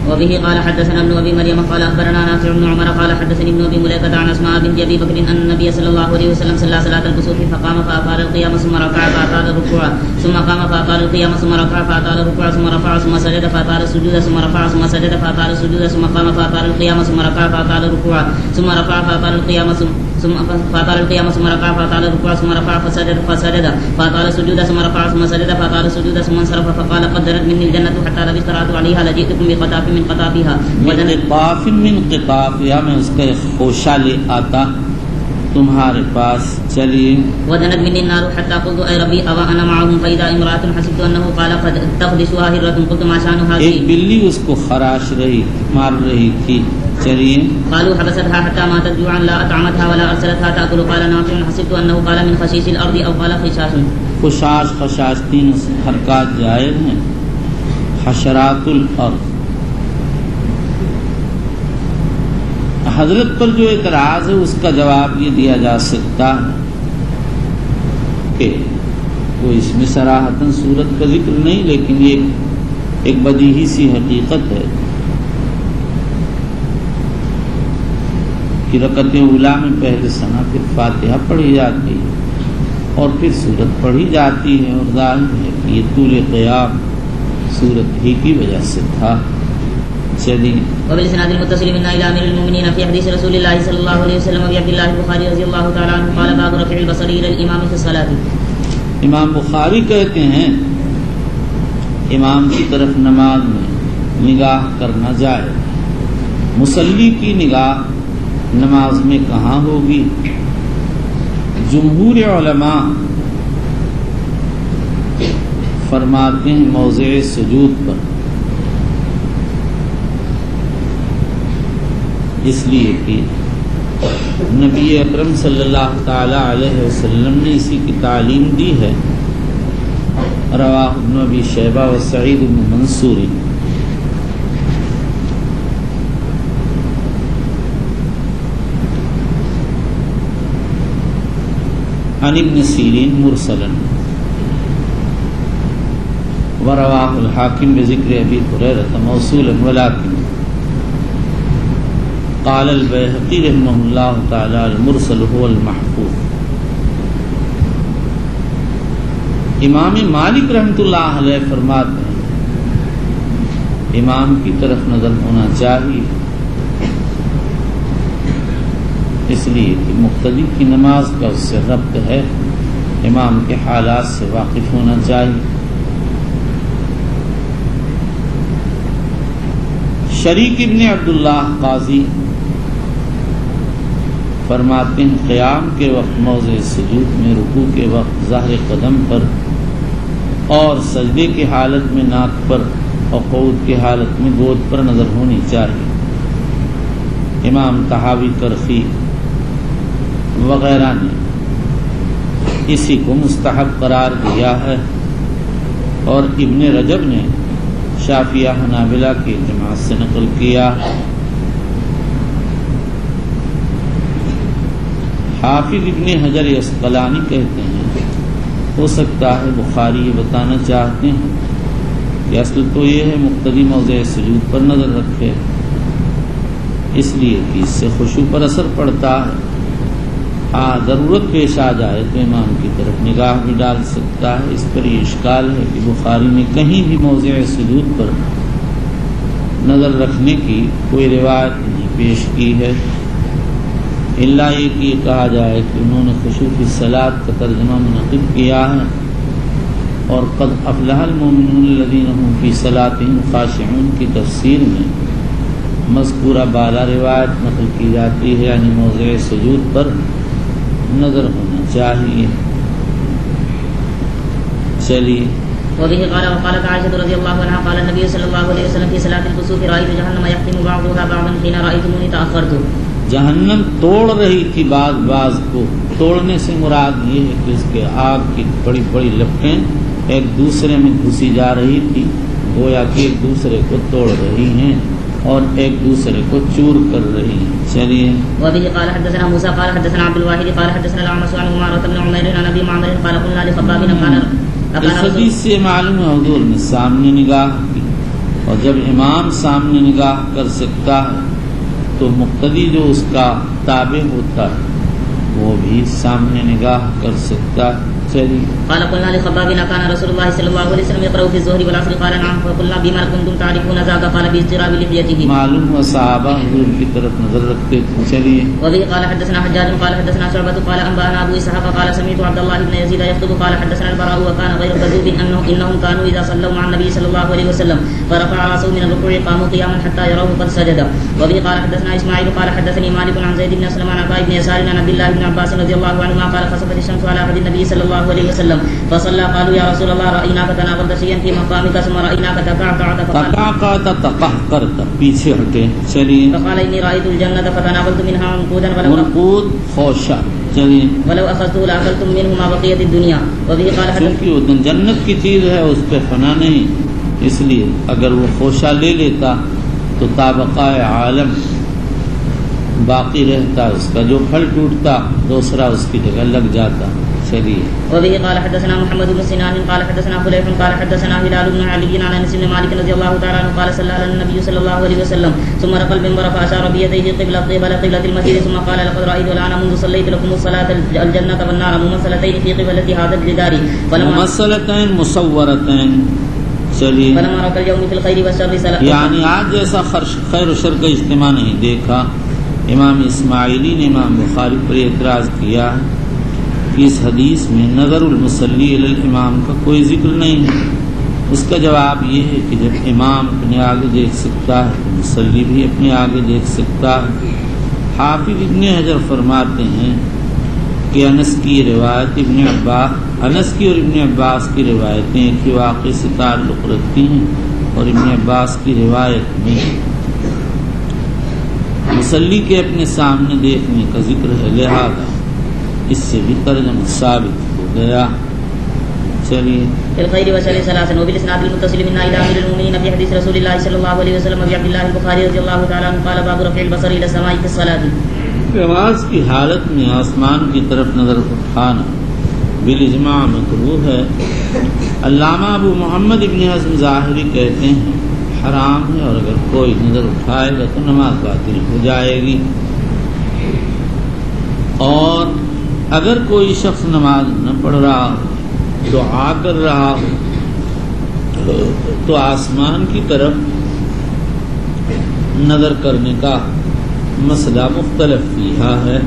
وبه قال حدثنا ابن ابي مريم قال اخبرنا نافع بن عمر قال حدثني ابن ابي مليكة عن اسماء بنت ابي بكر ان النبي صلى الله عليه وسلم صلى صلاه الكسوف فقام فاطال القيام ثم ركع فاطال الركوع ثم قام فاطال القيام ثم ركع فاطال الركوع ثم رفع ثم سجد فاطال السجود ثم رفع ثم سجد فاطال السجود ثم قام فاطال القيام ثم ركع فاطال الركوع ثم رفع فاطال القيام ثم فاطال القيام ثم ركع فاطال الركوع ثم رفع فسجد فاطال السجود ثم رفع ثم سجد فاطال السجود ثم انصرف فقال قدرت مني الجنة حتى لو اشترعت عليها لجئتكم بقطاف من قطافها
قطاف من قطاف، یا میں اس کا خوشہ لے آتا تمہارے پاس۔ چلیے۔
ودنت مني النار حتى قلت اي ربي اوا انا معهم فاذا امراه حسبت انه قال قد تخدشها هره قلت ما شانها،
ایک بلی اس کو خراش رہی، مار رہی تھی۔ چلیے۔
قالوا حبستها حتى ماتت جوعا لا اطعمتها ولا ارسلتها تاكل قال نافع حسبت انه قال من خشيش الارض او قال خشاش۔
خشاش خشاش تین حرکات جائز ہیں۔ حشرات الارض، حضرت پر جو اعتراض ہے اس کا جواب یہ دیا جا سکتا ہے کہ وہ اس میں صراحتاً صورت کا ذکر نہیں، لیکن یہ ایک بدیہی سی حقیقت ہے کہ رکعت اولیٰ میں پہلے ثنا پھر فاتحہ پڑھی جاتی ہے اور پھر صورت پڑھی جاتی ہے، اور ظاہر ہے کہ یہ طول قیام صورت ہی کی وجہ سے تھا۔ چلیے۔
وبالاسناد المتصل من الى امير المؤمنين في حديث رسول الله صلى الله عليه وسلم ابي عبد الله البخاري رضي الله تعالى عنه قال باب رفع البصر الى الامام في الصلاه۔
امام بخاری کہتے ہیں امام کی طرف نماز میں نگاہ کرنا جائے، مصلی کی نگاہ نماز میں کہاں ہوگی؟ جمہور علماء فرماتے ہیں موضع سجود پر، اس لیے کہ نبی اکرم صلی اللہ تعالی علیہ وسلم نے اسی کی تعلیم دی ہے۔ رواہ ابن ابی شیبہ و سعید بن منصور۔ عن ابن سیرین مرسلا ورواہ الحاکم بذکر ابی ہریرہ موصولا ولکن قال البیہقی رحمہ اللہ تعالی المرسل هو المحفوظ۔ امام مالک رحمۃ اللہ علیہ فرماتے ہیں امام کی طرف نظر ہونا چاہیے، اس لیے کہ مقتدی کی نماز کا اس سے ربط ہے، امام کے حالات سے واقف ہونا چاہیے۔ شریک ابن عبداللہ قاضی فرماتے ہیں قیام کے وقت موضع سجود میں، رکوع کے وقت ظاہر قدم پر، اور سجدے کی حالت میں ناک پر، اور قعود کی حالت میں گود پر نظر ہونی چاہیے۔ امام طحاوی کرخی وغیرہ نے اسی کو مستحب قرار دیا ہے، اور ابن رجب نے شافعیہ حنابلہ کی جماعت سے نقل کیا۔ حافظ ابن حجر عسقلانی کہتے ہیں ہو سکتا ہے بخاری یہ بتانا چاہتے ہیں کہ اصل تو یہ ہے مقتدی موضع سجود پر نظر رکھے، اس لیے کہ اس سے خشوع پر اثر پڑتا ہے۔ ضرورت پیش آ جائے تو امام کی طرف نگاہ بھی ڈال سکتا ہے۔ اس پر یہ اشکال ہے کہ بخاری نے کہیں بھی موضع سجود پر نظر رکھنے کی کوئی روایت نہیں پیش کی ہے، الا یہ کہ یہ کہا جائے کہ انہوں نے خشوع فی الصلاۃ کا ترجمہ منعقد کیا ہے، اور قد افلح المؤمنون الذین هم فی صلاتهم خاشعون کی تفسیر میں مذکورہ بالا روایت نقل کی جاتی ہے، یعنی موضع سجود پر نظر ہونا چاہیے۔ چلیے
وبه قال وقالت عائشة رضي الله عنها قال النبي صلى الله عليه وسلم في صلاة الكسوف رأيت جهنم يختم بعضها بعضا حين رأيتموني تأخرت۔
جہنم توڑ رہی تھی بعض کو، توڑنے سے مراد یہ ہے کہ اس کے آگ کی بڑی بڑی لپٹیں ایک دوسرے میں گھسی جا رہی تھی، گویا کہ ایک دوسرے کو توڑ رہی ہیں اور ایک دوسرے کو چور کر رہی ہیں۔ چلیے
وبه قال حدثنا موسى قال حدثنا عبد الواحد قال حدثنا الأعمش عن عمارة بن عمير عن أبي معمر قال قلنا لخباب
اس حدیث سے معلوم ہے حضور نے سامنے نگاہ کی، اور جب امام سامنے نگاہ کر سکتا ہے تو مقتدی جو اس کا تابع ہوتا ہے وہ بھی سامنے نگاہ کر سکتا ہے۔ چلیے
قال قلنا لخباب كان رسول الله صلى الله عليه وسلم يقرأ في الظهر والعصر قال نعم فقلنا بما كنتم تعرفون ذاك قال باضطراب لحيته۔
معلوم ہوا صحابہ حضور کی طرف نظر رکھتے تھے۔ چلیے
وبه قال حدثنا حجاج قال حدثنا شعبة قال أنبأنا أبو إسحاق قال سمعت عبد الله بن يزيد يخطب قال حدثنا البراء وكان غير كذوب إنهم كانوا إذا صلوا مع النبي صلى الله عليه وسلم فرفع رأسه من الركوع قاموا قياما حتى يروه قد سجد۔ وبه قال حدثنا إسماعيل قال حدثني مالك عن زيد بن أسلم عن عطاء بن يسار عن عبد الله بن عباس رضي الله عنهما قال خسفت الشمس على عهد النبي صلى الله عليه وسلم فصلى قالوا يا رسول الله رأيناك تناولت شيئا في مقامك ثم رأيناك
تقعقعت پیچھے ہٹے۔ چلیے
فقال إني رأيت الجنة فتناولت منها عنقودا
عنقود خوشہ۔ چلیے
ولو أخذته لأكلتم منه ما بقيت الدنيا۔ وبه قال
کیونکہ وہ جنت کی چیز ہے اس پہ فنا نہیں، اس لیے اگر وہ خوشہ لے لیتا تو تابقائے عالم باقی رہتا، اس کا جو پھل ٹوٹتا دوسرا اس کی جگہ لگ جاتا۔ چلیے
وبه قال حدثنا محمد بن سنان قال حدثنا خليف قال حدثنا هلال بن علي عن انس بن مالك رضي الله تعالى عنه قال صلى على النبي صلى الله عليه وسلم ثم رفع المنبر فاشار بيديه قبلة المسجد ثم قال لقد رايت الان منذ صليت لكم الصلاه الجنه والنار ممثلتين في قبلة هذا الجدار
ممثلتين مصورتين۔ چلیے
فلما رأى اليوم في الخير والشر
یعنی آج جیسا خیر و شر کا اجتماع نہیں دیکھا۔ امام اسماعیلی نے امام بخاری پر اعتراض کیا اس حدیث میں نظر المصلی علی الامام کا کوئی ذکر نہیں ہے۔ اس کا جواب یہ ہے کہ جب امام اپنے آگے دیکھ سکتا ہے تو مصلی بھی اپنے آگے دیکھ سکتا ہے۔ حافظ ابن حجر فرماتے ہیں کہ انس کی روایت انس کی اور ابن عباس کی روایتیں ایک ہی واقعے سے تعلق رکھتی ہیں، اور ابن عباس کی روایت میں مصلی کے اپنے سامنے دیکھنے کا ذکر ہے، لہذا اس سے بھی ترجمہ ثابت ہو گیا۔ چلیے
الخير وشر ثلاثا وبالاسناد المتصل من الى امير المؤمنين في حديث رسول الله صلى الله عليه وسلم ابي عبد الله البخاري رضي الله تعالى عنه قال باب رفع البصر الى السماء في الصلاه۔
نماز کی حالت میں آسمان کی طرف نظر اٹھانا بالاجماع مکروہ ہے۔ علامہ ابو محمد ابن حزم ظاہری کہتے ہیں حرام ہے، اور اگر کوئی نظر اٹھائے گا تو نماز باطل ہو جائے گی۔ اور اگر کوئی شخص نماز نہ پڑھ رہا، دعا کر رہا تو آسمان کی طرف نظر کرنے کا مسئلہ مختلف فیہا ہے۔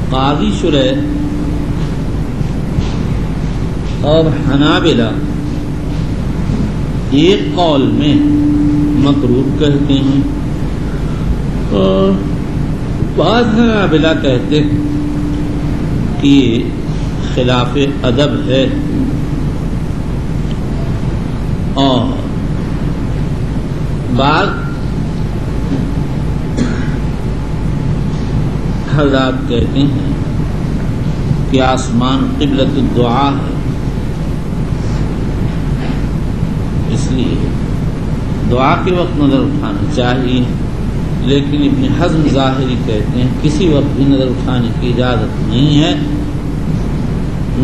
قاضی شریح اور حنابلہ ایک قول میں مکروہ کہتے ہیں، اور بعض حنابلہ کہتے ہیں کہ یہ خلاف ادب ہے، اور بعض حضرات کہتے ہیں کہ آسمان قبلۃ الدعا ہے، اس لیے دعا کے وقت نظر اٹھانا چاہیے۔ لیکن ابن حزم ظاہری کہتے ہیں کسی وقت بھی نظر اٹھانے کی اجازت نہیں ہے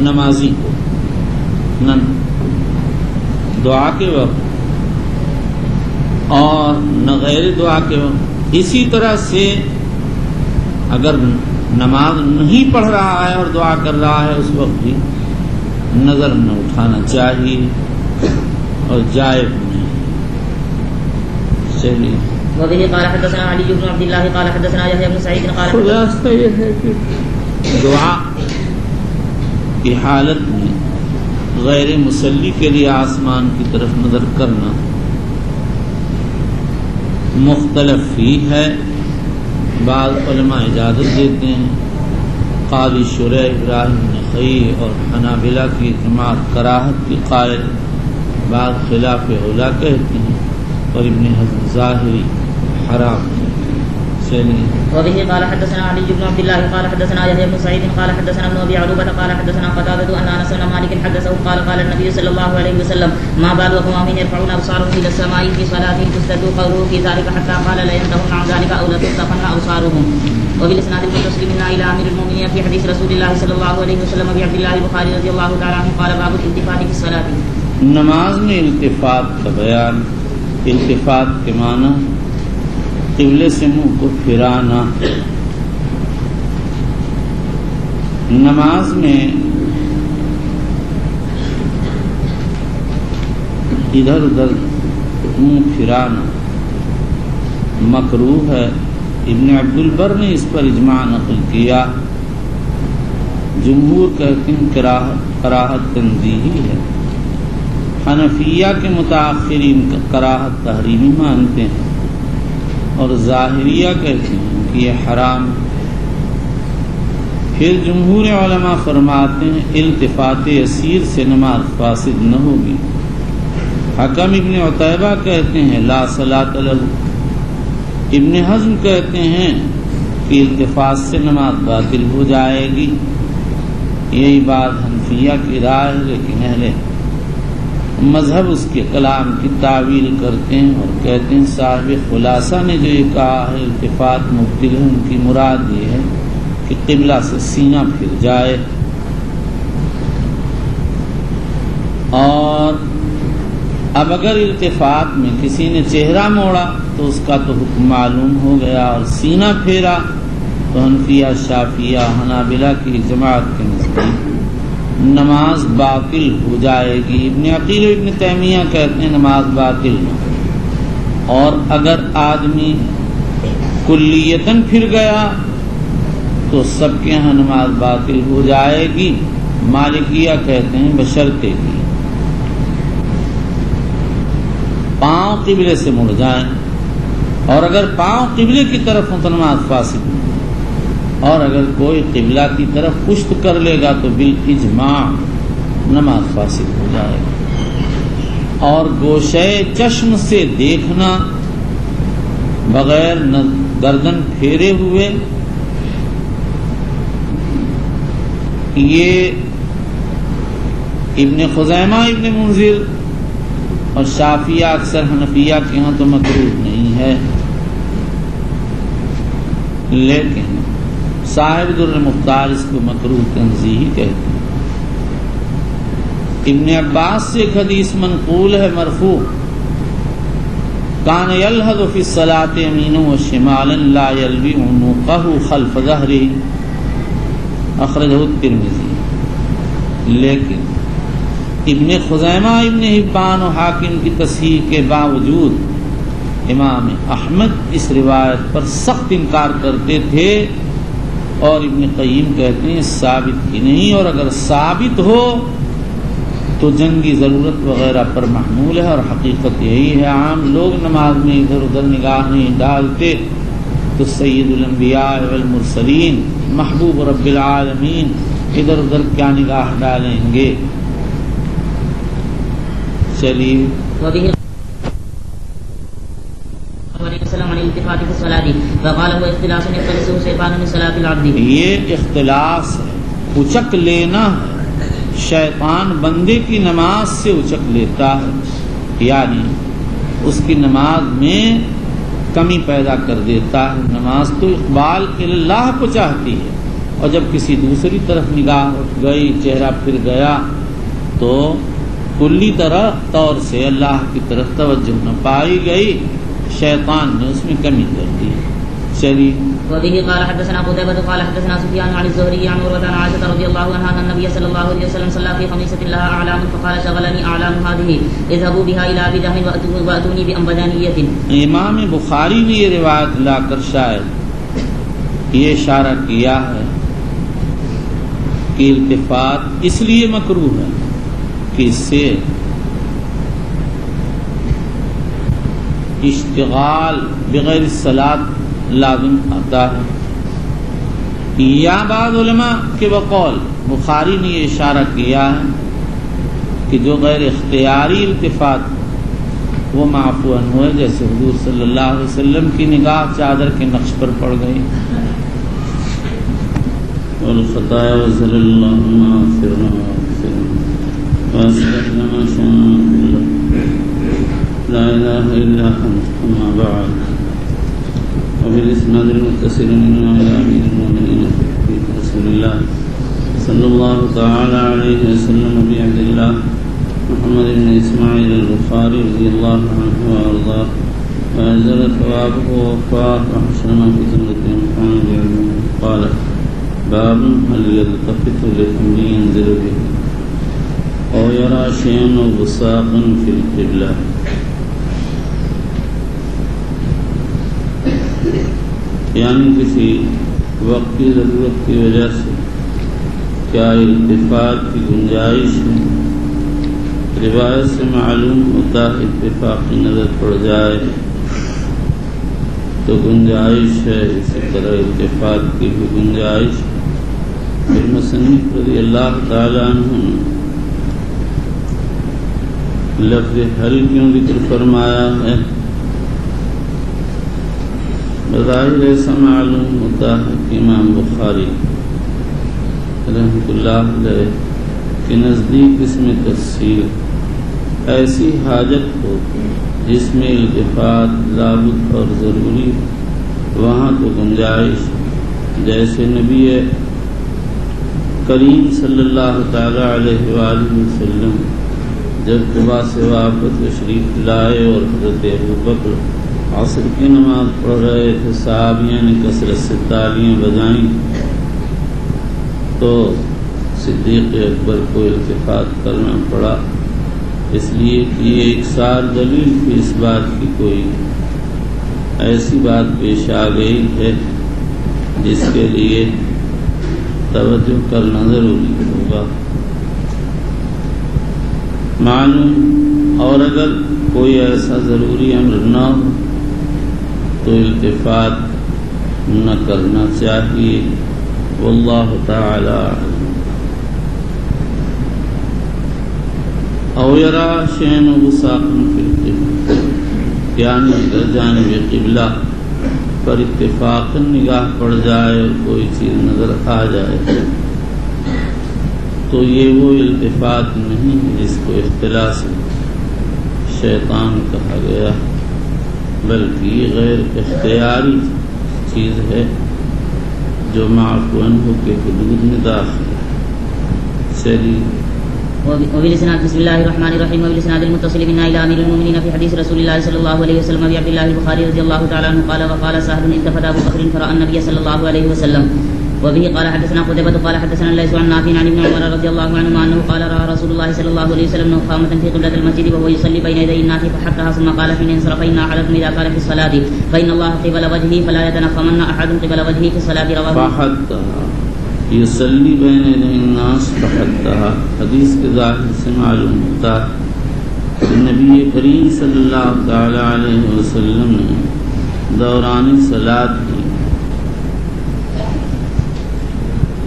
نمازی کو، نہ دعا کے وقت اور نہ غیر دعا کے وقت۔ اسی طرح سے اگر نماز نہیں پڑھ رہا ہے اور دعا کر رہا ہے اس وقت بھی نظر نہ اٹھانا چاہیے اور جائز نہیں۔ چلیے
وبه قال حدثنا علي بن عبد الله قال حدثنا يحيى بن سعيد قال
خلاصہ یہ ہے کہ دعا کی حالت میں غیر مصلی کے لیے آسمان کی طرف نظر کرنا مختلف ہی ہے۔ بعض علماء اجازت دیتے ہیں، قاضی شریح، ابراہیم نخعی اور حنابلہ کی جماعت کراہت کی قائل، بعض خلاف اولا کہتے ہیں، اور ابن حزم ظاہری حرام ہے۔
وبه قال حدثنا علي بن عبد الله قال حدثنا يحيى بن سعيد قال حدثنا ابن ابي عروبه قال حدثنا قتادة ان انس بن مالك حدثه قال قال النبي صلى الله عليه وسلم ما بال اقوام يرفعون ابصارهم الى السماء في صلاتهم تسدد قوله في ذلك حتى قال لا ينتهون عن ذلك او لتخطفن ابصارهم۔ وبالاسناد المتصل منا الى امير المؤمنين في حديث رسول الله صلى الله عليه وسلم ابي عبد الله البخاري رضي الله تعالى عنه قال باب الالتفات في الصلاه۔
نماز میں التفات کا بیان۔ التفات کے معنی قبلے سے منہ کو پھرانا۔ نماز میں ادھر ادھر منہ پھرانا مکروہ ہے۔ ابن عبد البر نے اس پر اجماع نقل کیا۔ جمہور کہتے ہیں کراہت تنزیہی ہے۔ حنفیہ کے متاخرین کراہت تحریمی مانتے ہیں، اور ظاہریہ کہتے ہیں کہ یہ حرام۔ پھر جمہور علماء فرماتے ہیں التفات یسیر سے نماز فاسد نہ ہوگی۔ حکم ابن عتیبہ کہتے ہیں لا صلاۃ لہ۔ ابن حزم کہتے ہیں کہ التفات سے نماز باطل ہو جائے گی۔ یہی بات حنفیہ کی رائے ہے، لیکن اہل مذہب اس کے کلام کی تعویل کرتے ہیں اور کہتے ہیں صاحب خلاصہ نے جو یہ کہا ہے التفات مبطل ہے، ان کی مراد یہ ہے کہ قبلہ سے سینہ پھر جائے۔ اور اب اگر التفات میں کسی نے چہرہ موڑا تو اس کا تو حکم معلوم ہو گیا، اور سینہ پھیرا تو حنفیہ، شافعیہ، حنابلہ کی جماعت کے نزدیک نماز باطل ہو جائے گی۔ ابن عقیل و ابن تیمیہ کہتے ہیں نماز باطل نہ، اور اگر آدمی کلیتاً پھر گیا تو سب کے ہاں نماز باطل ہو جائے گی۔ مالکیہ کہتے ہیں بشرطے کی پاؤں قبلے سے مڑ جائیں، اور اگر پاؤں قبلے کی طرف ہوں تو نماز فاسد نہیں، اور اگر کوئی قبلہ کی طرف پشت کر لے گا تو بالاجماع نماز فاسد ہو جائے گا۔ اور گوشے چشم سے دیکھنا بغیر گردن پھیرے ہوئے، یہ ابن خزیمہ، ابن منذر اور شافعیہ، اکثر حنفیہ کے ہاں تو مکروہ نہیں ہے، لیکن صاحب در مختار اس کو مکروہ تنزیہی کہتے ہیں۔ ابن عباس سے ایک حدیث منقول ہے مرفوع، کان یلحظ فی الصلاۃ یمینا و شمالا لا یلوی عنقہ خلف ظہرہ، اخرجہ الترمذی۔ لیکن ابن خزیمہ، ابن حبان و حاکم کی تصحیح کے باوجود امام احمد اس روایت پر سخت انکار کرتے تھے، اور ابن قیم کہتے ہیں ثابت ہی نہیں، اور اگر ثابت ہو تو جنگی ضرورت وغیرہ پر محمول ہے، اور حقیقت یہی ہے عام لوگ نماز میں ادھر ادھر نگاہ نہیں ڈالتے، تو سید الانبیاء والمرسلین محبوب رب العالمین ادھر ادھر کیا نگاہ ڈالیں گے۔ چلیے یہ اختلاس ہے، اچک لینا ہے، شیطان بندے کی نماز سے اچک لیتا ہے، یعنی اس کی نماز میں کمی پیدا کر دیتا ہے۔ نماز تو اقبال اللہ کو چاہتی ہے، اور جب کسی دوسری طرف نگاہ اٹھ گئی، چہرہ پھر گیا، تو کلی طور سے اللہ کی طرف توجہ نہ پائی گئی، شیطان نے اس میں کمی کر دی۔ چلیے
وبه قال حدثنا قتيبة قال حدثنا سفيان عن الزهري عن عروة عن عائشة رضي الله عنها أن النبي صلى الله عليه وسلم صلى في خميسة لها أعلام فقال شغلني أعلام هذه اذهبوا بها إلى أبي جهل وأتوني بأنبجانية۔
امام بخاری نے یہ روایت لا کر شاید یہ اشارہ کیا ہے کہ التفات اس لیے مکروہ ہے کہ اس سے اشتغال بغیر الصلاۃ لازم آتا ہے، یا بعض علماء کے بقول بخاری نے یہ اشارہ کیا ہے کہ جو غیر اختیاری التفات وہ معفو عنہ ہے، جیسے حضور صلی اللہ علیہ وسلم کی نگاہ چادر کے نقش پر پڑ گئی۔ والخطايا وزل اللهم اغفرنا واصلح لنا شأننا لا اله الا انت، اما بعد، وبالاسناد المتصل منا الى امير المؤمنين في رسول الله صلى الله تعالى عليه وسلم ابي عبد الله محمد بن اسماعيل البخاري رضي الله عنه وارضاه وانزل ثوابه ووفاه وحشرنا في زمرة محمد قال باب هل يلتفت لأمر ينزل به او يرى شيئا وساقا في القبلة۔ یعنی کسی وقت کی ضرورت کی وجہ سے کیا التفات کی گنجائش ہے؟ روایت سے معلوم ہوتا ہے اتفاقی نظر پڑ جائے تو گنجائش ہے، اسی طرح التفات کی بھی گنجائش۔ پھر مصنف رضی اللہ تعالیٰ عنہ نے لفظ حل کیوں ذکر فرمایا ہے؟ بظاہر ایسا معلوم ہوتا ہے کہ امام بخاری رحمۃ اللہ علیہ کے نزدیک اس میں تفصیل ایسی حاجت ہو جس میں التفات لابد اور ضروری، وہاں تو گنجائش، جیسے نبی کریم صلی اللہ تعالی علیہ وآلہ وسلم جب قباء سے واپس تشریف لائے اور حضرت ابوبکر عصر کی نماز پڑھ رہے تھے، صحابیوں نے کثرت سے تالیاں بجائیں تو صدیق اکبر کو التفات کرنا پڑا، اس لیے کہ یہ ایک سار دلیل تھی اس بات کی کوئی ایسی بات پیش آ گئی ہے جس کے لیے توجہ کرنا ضروری ہوگا معلوم، اور اگر کوئی ایسا ضروری امر نہ ہو تو التفات نہ کرنا چاہیے، واللہ تعالی او یرا شین وساقا فی القبلہ، یعنی اگر جانب قبلہ پر اتفاقاً نگاہ پڑ جائے اور کوئی چیز نظر آ جائے تو یہ وہ التفات نہیں ہے جس کو اختلاس شیطان کہا گیا، بلکہ یہ غیر اختیاری چیز ہے جو معفو عنہ کے حدود میں داخل ہے. چلیے.
وبالسناد بسم الله الرحمن الرحيم وبالسناد المتصل منا الى امير المؤمنين في حديث رسول الله صلى الله عليه وسلم ابي عبد الله البخاري رضي الله تعالى عنه قال وقال سهل التفت ابو بكر فراى النبي صلى الله عليه وسلم. وبه قال حدثنا قتيبة قال حدثنا الليث عن نافع عن ابن عمر رضي الله عنهما انه قال راى رسول الله صلى الله عليه وسلم نخامة في قبلة المسجد وهو يصلي بين يدي الناس فحكها ثم قال حين انصرف ان احدكم اذا كان في الصلاة فان الله قبل وجهه فلا يتنخمن احد قبل وجهه في الصلاة. رواه
یصلی بین الناس فحدها. حدیث کے ظاہر سے معلوم ہوتا ہے کہ نبی کریم صلی اللہ تعالی علیہ وسلم نے دوران صلاۃ کی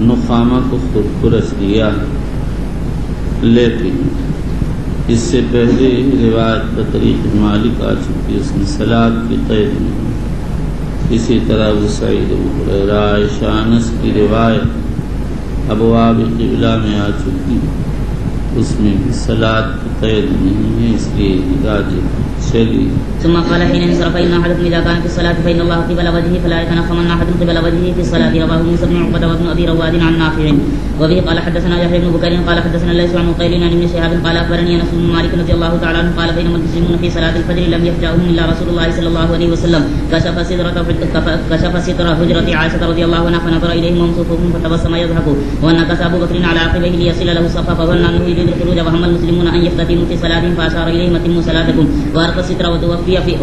نخامہ کو خود کش دیا، لیکن اس سے پہلے روایت بطریق مالک آ چکی، اس نے صلاۃ کی قید نہیں. اسی طرح ابو سعید ابو ہریرہ عائشہ انس کی روایت ابواب قبلہ میں آ چکی، اس میں بھی صلاۃ کی قید نہیں ہے، اس لیے راجح. چلیے.
ثم قال حين انصرف ان احدكم اذا كان في الصلاه فان الله قبل وجهه فلا يتنخمن احد قبل وجهه في الصلاه. رواه موسى بن عقبة وابن ابي رواد عن نافع. وبه قال حدثنا يحيى بن بكير قال حدثنا الليث عن عقيل عن ابن شهاب قال اخبرني انس بن مالك رضي الله تعالى عنه قال بينما المسلمون في صلاه الفجر لم يفجأهم الا رسول الله صلى الله عليه وسلم كشف ستر حجرة عائشة رضي الله عنها فنظر اليهم وهم صفوف فتبسم يضحك ونكس ابو بكر على عقبيه ليصل له الصف فظن انه يريد الخروج وهم المسلمون ان يفتتنوا في صلاتهم فاشار اليهم اتموا صلاتكم وارقى الستر وتوفي في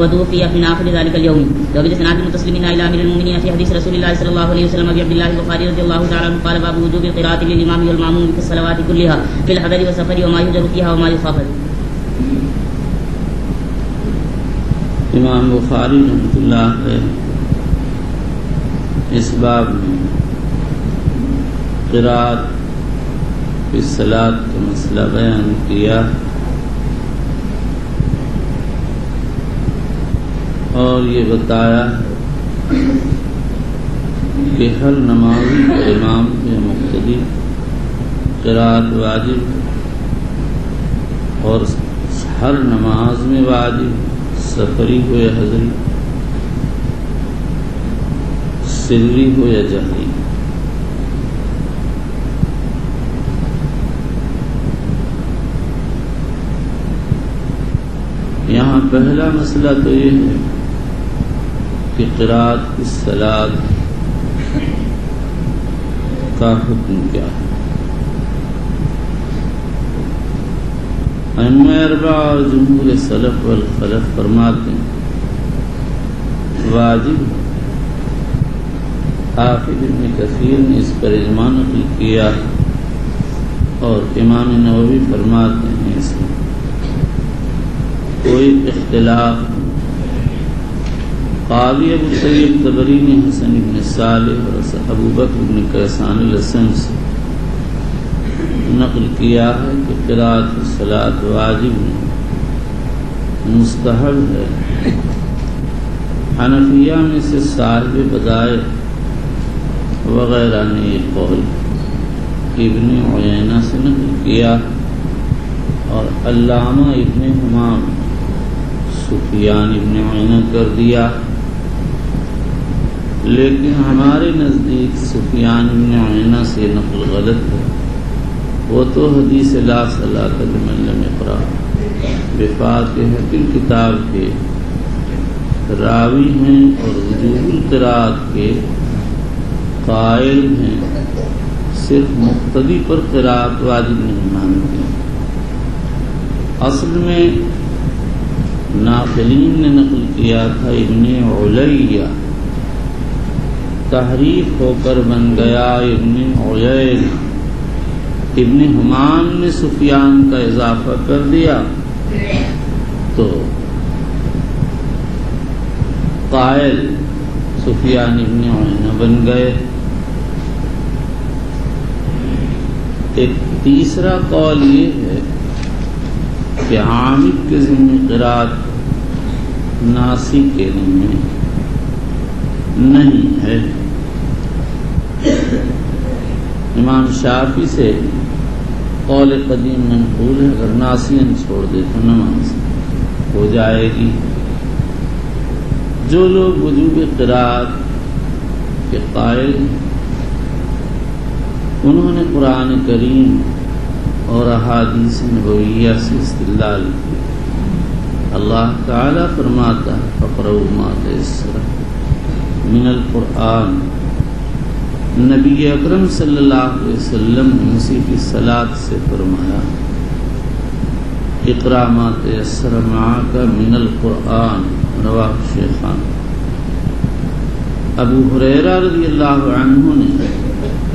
آخر ذلك اليوم. وبالإسناد المتسلمين إلى أمير المؤمنين في حديث رسول الله صلى الله عليه وسلم أبي عبد الله البخاري رضي الله تعالى عنه قال باب وجوب القراءة للإمام والمأموم في الصلوات كلها في الحضر والسفر وما يجر فيها وما يخافت.
امام بخاری رحمۃ اللہ علیہ اس باب میں قراءت فی الصلاۃ کا مسئلہ بیان کیا اور یہ بتایا کہ ہر نمازی کا امام یا مقتدی قراءت واجب اور ہر نماز میں واجب، سفری ہو یا حضری، سری ہو یا جہری. یہاں پہلا مسئلہ تو یہ ہے کہ قراءت کی صلاۃ کا حکم کیا ہے. ائمہ اربعہ اور جمہور سلف والخلف فرماتے ہیں واجب. حافظ ابن کثیر نے اس پر اجماع نقل کیا اور امام نووی فرماتے ہیں اس میں کوئی اختلاف. قاضی ابو سعید طبری نے حسن ابن صالح اور ابو بکر ابن کیسان الحسن سے نقل کیا ہے کہ قراءت الصلاۃ واجب مستحب ہے. حنفیہ میں سے صاحب بدائع وغیرہ نے یہ قول ابن عیینہ سے نقل کیا اور علامہ ابن حمام سفیان ابن عیینہ کر دیا، لیکن ہمارے نزدیک سفیان ابن عیینہ سے نقل غلط ہے. وہ تو حدیث لا صلاۃ لمن لم یقرأ بفاتحۃ الکتاب کے راوی ہیں اور وجوب القراءت کے قائل ہیں، صرف مقتدی پر قراءت واجب نہیں مانتے. اصل میں ناقلین نے نقل کیا تھا ابن علیہ، تحریف ہو کر بن گیا ابن عیین. ابن حمام نے سفیان کا اضافہ کر دیا تو قائل سفیان ابن عیینہ بن گئے. ایک تیسرا قول یہ ہے کہ عامد کے ذمہ قراءت ناسی کے ذمہ نہیں ہے. امام شافعی سے قول قدیم منقول ہے اگر ناسین چھوڑ دے تو نماز ہو جائے گی. جو لوگ وجوب قراءت کے قائل انہوں نے قرآن کریم اور احادیث نبویہ سے استدلال کی۔ اللہ تعالیٰ فرماتا ہے فقرؤوا ما تيسر من القرآن۔ نبی اکرم صلی اللہ علیہ وسلم نے مسیح کی صلاۃ سے فرمایا اقرأ ما تيسر معك من القرآن، رواہ شیخان۔ ابو ہریرہ رضی اللہ عنہ نے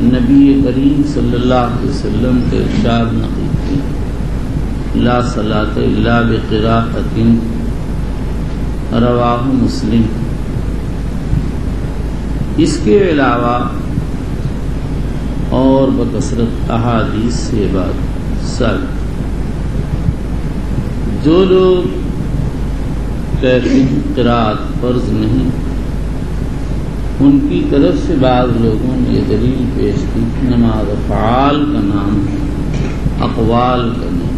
نبی کریم صلی اللہ علیہ وسلم کے ارشاد نقل کی لا صلاۃ الا بقراءۃ، رواہ مسلم۔ اس کے علاوہ اور بکثرت احادیث سے بات سر جو لوگ کہتے ہیں قراءت فرض نہیں، ان کی طرف سے بعض لوگوں نے یہ دلیل پیش کی کہ نماز افعال کا نام ہے، اقوال کا نہیں،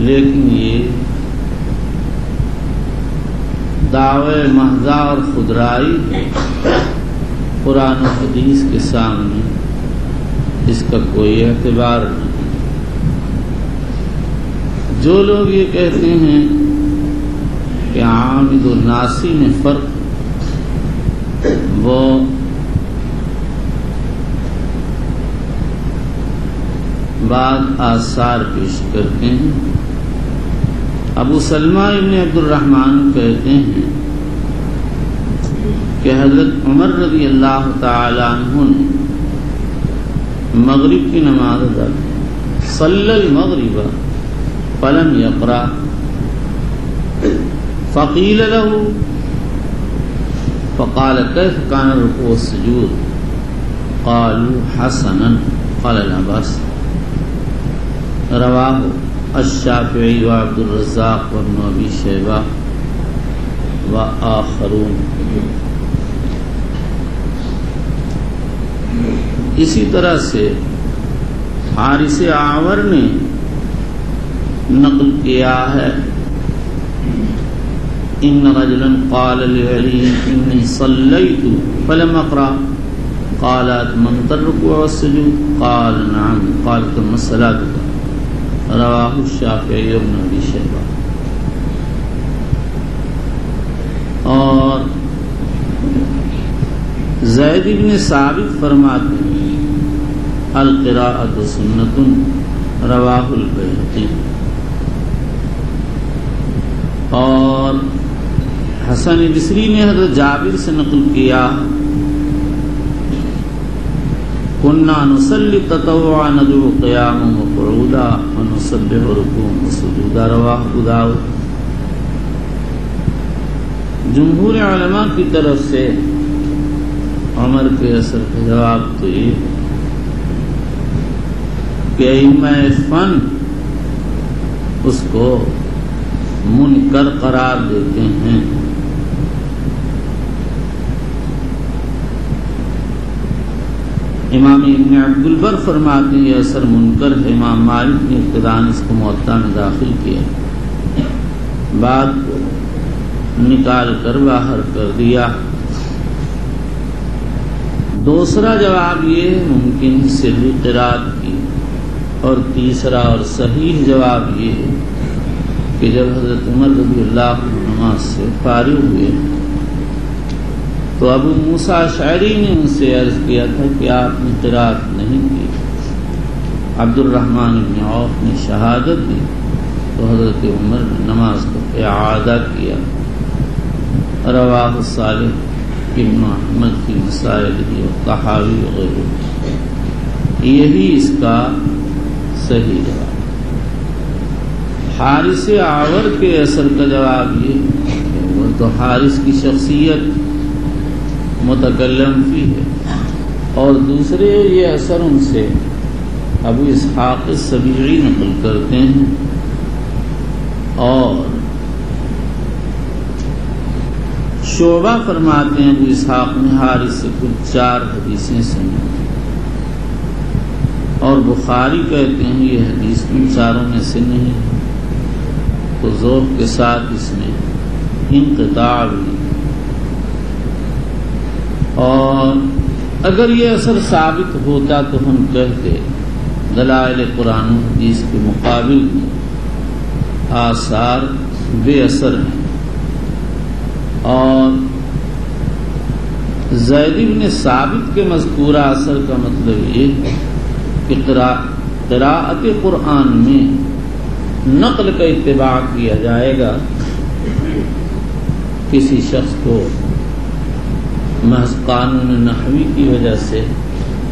لیکن یہ دعوے محضہ اور خودرائی ہے۔ قرآن و حدیث کے سامنے اس کا کوئی اعتبار نہیں۔ جو لوگ یہ کہتے ہیں کہ عامد و ناسی میں فرق، وہ بعض آثار پیش کرتے ہیں۔ ابو سلمہ ابن عبد الرحمن کہتے ہیں کہ حضرت عمر رضی اللہ تعالی عنہ نے مغرب کی نماز ادا کی، صلی المغرب فلم یقرأ، فقیل له فقال كيف كان الركوع والسجود؟ قالوا حسنا، قال لا بأس، رواه الشافعي وعبد الرزاق وابن ابي شيبة وآخرون۔ اسی طرح سے حارث اعور نے نقل کیا ہے ان رجلا قال لعلی انی صلیت فلم اقرأ، قال اتممت الركوع والسجود؟ قال نعم، قال تم صلاتك، رواہ الشافعی وابن ابی شیبہ۔ اور زید بن ثابت فرماتے ہیں القراءۃ سنۃ، رواہ البیہقی۔ اور حسن بصری نے حضرت جابر سے نقل کیا كنا نصلي تطوعا ندعو قیاما وقعودا ونسبح ركوعا وسجودا، رواہ ابو داؤد۔ جمہور علماء کی طرف سے عمر کے اثر کا جواب تو یہ کہ ائمہ فن اس کو منکر قرار دیتے ہیں۔ امام ابن عبد البر فرماتے ہیں یہ اثر منکر ہے۔ امام مالک نے ابتداءً اس کو موطا میں داخل کیا، بعد نکال کر باہر کر دیا۔ دوسرا جواب یہ ممکن سری قرات کی، اور تیسرا اور صحیح جواب یہ ہے کہ جب حضرت عمر رضی اللہ عنہ نماز سے فارغ ہوئے تو ابو موسیٰ اشعری نے ان سے عرض کیا تھا کہ آپ نے قرات نہیں کی۔ عبد الرحمن بن عوف نے شہادت دی تو حضرت عمر نے نماز کو اعادہ کیا، رواہ صالح ابن احمد کی مسائل و طحاوی وغیرہ۔ یہی اس کا صحیح جواب۔ حارث اعور کے اثر کا جواب یہ کہ وہ تو حارث کی شخصیت متکلم فی ہے، اور دوسرے یہ اثر ان سے ابو اسحاق السبیعی نقل کرتے ہیں، اور شعبہ فرماتے ہیں ابو اسحاق نے حارث سے کل 4 حدیثیں سنی، اور بخاری کہتے ہیں یہ حدیث ان چاروں میں سے نہیں، تو ذوق کے ساتھ اس میں انقطاع بھی۔ اور اگر یہ اثر ثابت ہوتا تو ہم کہتے دلائل قرآن و حدیث کے مقابل میں آثار بے اثر ہیں، اور زید بن ثابت کے مذکورہ اثر کا مطلب یہ ہے کہ قراءت قرآن میں نقل کا اتباع کیا جائے گا۔ کسی شخص کو محض قانون نحوی کی وجہ سے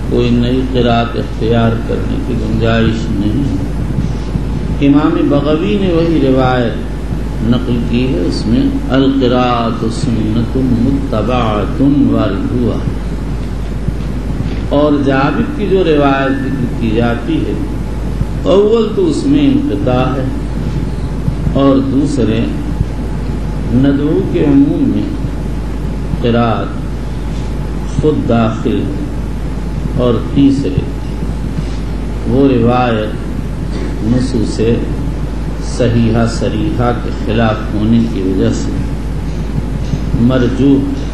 کوئی نئی قراءت اختیار کرنے کی گنجائش نہیں۔ امام بغوی نے وہی روایت نقل کی ہے، اس میں القراءۃ سنۃ متبعۃ وارد ہوا، اور جابر کی جو روایت ذکر کی جاتی ہے اول تو اس میں انقطاع ہے، اور دوسرے ندعو کے عموم میں قراءت خود داخل ہے، اور تیسرے وہ روایت نصوص صحیحہ صریحہ کے خلاف ہونے کی وجہ سے مرجوح ہے۔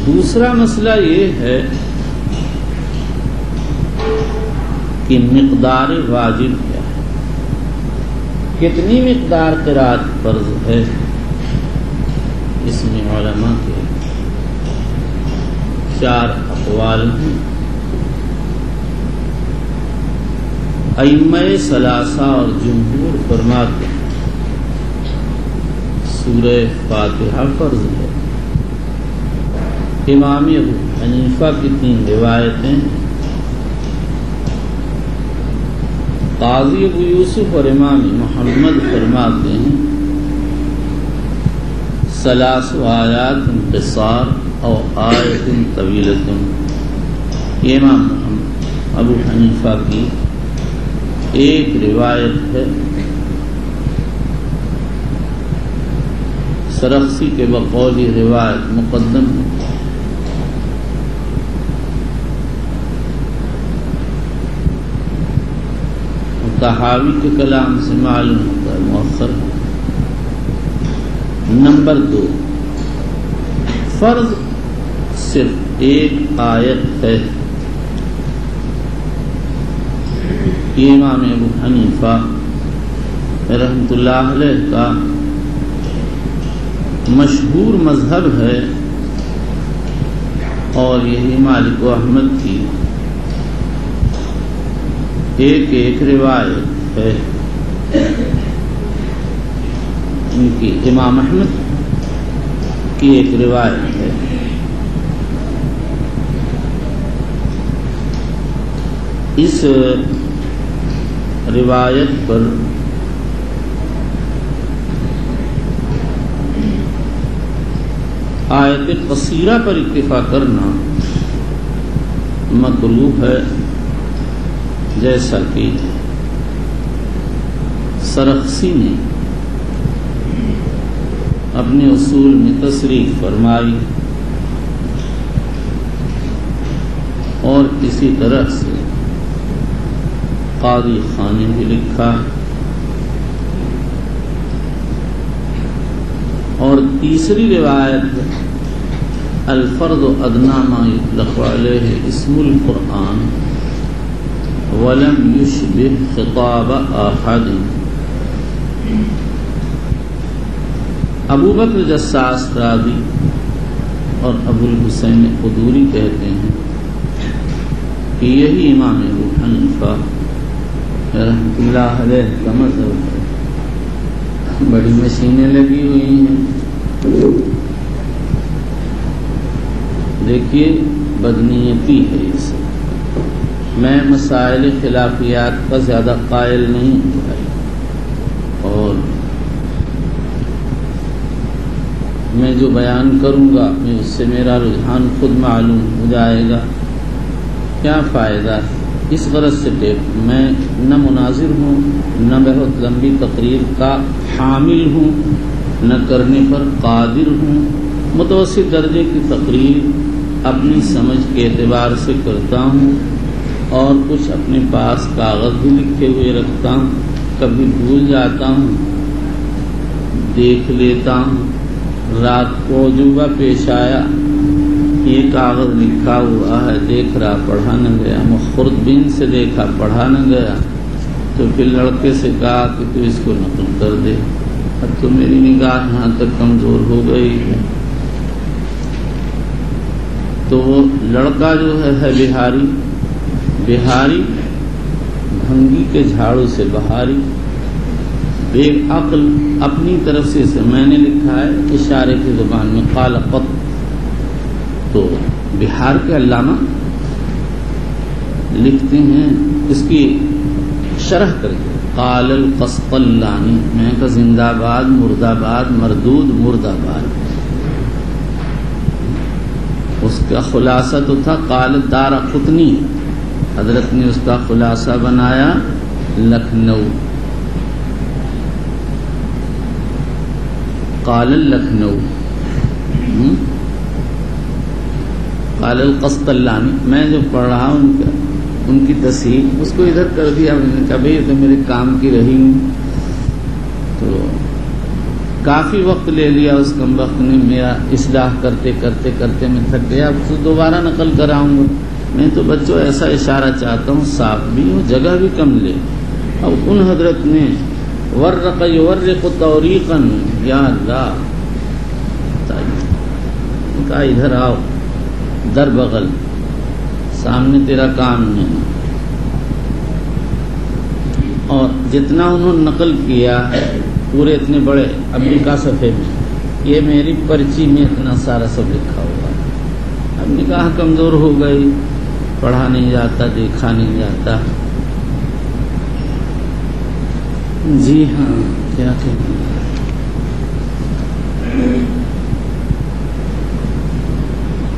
دوسرا مسئلہ یہ ہے کہ مقدار واجب کیا ہے، کتنی مقدار قرأت فرض ہے۔ اس میں علماء کے 4 اقوال ہیں۔ ائمہ ثلاثہ اور جمہور فرماتے ہیں سورہ فاتحہ فرض ہے۔ امام ابو حنیفہ کی 3 روایتیں، قاضی ابو یوسف اور امام محمد فرماتے ہیں 3 آیات قصار او آیت طویلۃ۔ یہ امام ابو حنیفہ کی ایک روایت ہے، سرخسی کے بقول یہ روایت مقدم ہے۔ طحاوی کے کلام سے معلوم ہوتا ہے مؤخر ہے۔ نمبر 2، فرض صرف ایک آیت ہے۔ یہ امام ابو حنیفہ رحمۃ اللہ علیہ کا مشہور مذہب ہے، اور یہی مالک و احمد کی ایک روایت ہے۔ ان کی امام احمد کی ایک روایت ہے۔ اس روایت پر آیت قصیرہ پر اکتفا کرنا مکروہ ہے، جیسا کہ سرخسی نے اپنے اصول میں تصریح فرمائی، اور اسی طرح سے قاضی خان نے بھی لکھا۔ اور تیسری روایت الفرد ادنی ما یطلق علیہ اسم القرآن ولم یشبہ خطاب احد۔ ابو بکر جساس راضی اور ابو الحسین قدوری کہتے ہیں کہ یہی امام ابو حنیفہ رحمۃ اللہ علیہ کا مذہب ہے۔ بڑی مشینیں لگی ہوئی ہیں، دیکھیے بدنیتی ہے یہ سب۔ میں مسائل خلافیات کا زیادہ قائل نہیں ہوں، اور میں جو بیان کروں گا میں اس سے میرا رجحان خود معلوم ہو جائے گا، کیا فائدہ ہے۔ اس غرض سے میں نہ مناظر ہوں، نہ بہت لمبی تقریر کا حامل ہوں، نہ کرنے پر قادر ہوں۔ متوسط درجے کی تقریر اپنی سمجھ کے اعتبار سے کرتا ہوں، اور کچھ اپنے پاس کاغذ بھی لکھے ہوئے رکھتا ہوں، کبھی بھول جاتا ہوں، دیکھ لیتا ہوں۔ رات کو عجوبہ پیش آیا یہ کاغذ لکھا ہوا ہے، دیکھ رہا، پڑھا نہ گیا، خوردبین سے دیکھا، پڑھا نہ گیا، تو پھر لڑکے سے کہا کہ تو اس کو نقل کر دے، اب تو میری نگاہ یہاں تک کمزور ہو گئی ہے۔ تو وہ لڑکا جو ہے بہاری بھنگی کے جھاڑو سے بہاری، بے عقل، اپنی طرف سے میں نے لکھا ہے اشارے کی زبان میں قال قط، تو بہار کے علامہ لکھتے ہیں اس کی شرح کر کے قال القسطلانی، میں کا زندہ باد، مرد آباد، مردود مرد آباد۔ اس کا خلاصہ تو تھا قال دارقطنی، حضرت نے اس کا خلاصہ بنایا لکھنؤ، قال لکھنؤ، قال القسطلانی۔ میں جو پڑھ رہا ہوں ان کی تصحیح اس کو ادھر کر دیا، میں نے کہا بھائی یہ تو میرے کام کی رہی ہوں، تو کافی وقت لے لیا اس کم وقت نے، میرا اصلاح کرتے کرتے کرتے میں تھک گیا، اب تو دوبارہ نقل کراؤں گا۔ میں تو بچوں ایسا اشارہ چاہتا ہوں صاف بھی ہو، جگہ بھی کم لے۔ اب ان حضرت نے ورق یورق توریقا، یا اللہ، کہا ادھر آؤ، در بغل، سامنے تیرا کام نہیں۔ اور جتنا انہوں نے نقل کیا ہے پورے اتنے بڑے امریکہ صفحے میں، یہ میری پرچی میں اتنا سارا سب لکھا ہوا ہے۔ اب نگاہ کمزور ہو گئی، پڑھا نہیں جاتا، دیکھا نہیں جاتا۔ جی ہاں، کیا کہتے ہیں،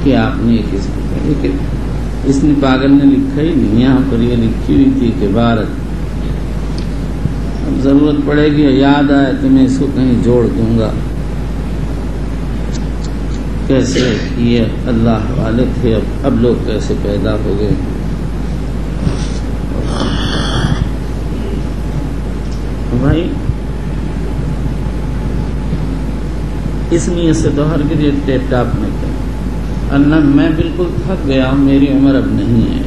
کہ آپ نے اس نے پاگل نے لکھا ہی نہیں، یہاں پر یہ لکھی ہوئی تھی کہ بھارت، اب ضرورت پڑے گی، یاد آئے تو میں اس کو کہیں جوڑ دوں گا۔ کیسے یہ اللہ والے تھے، اب لوگ کیسے پیدا ہو گئے۔ بھائی اس نیت سے تو ہرگز یہ ٹیپ ٹاپ میں کریں، ورنہ میں بالکل تھک گیا ہوں، میری عمر اب نہیں ہے،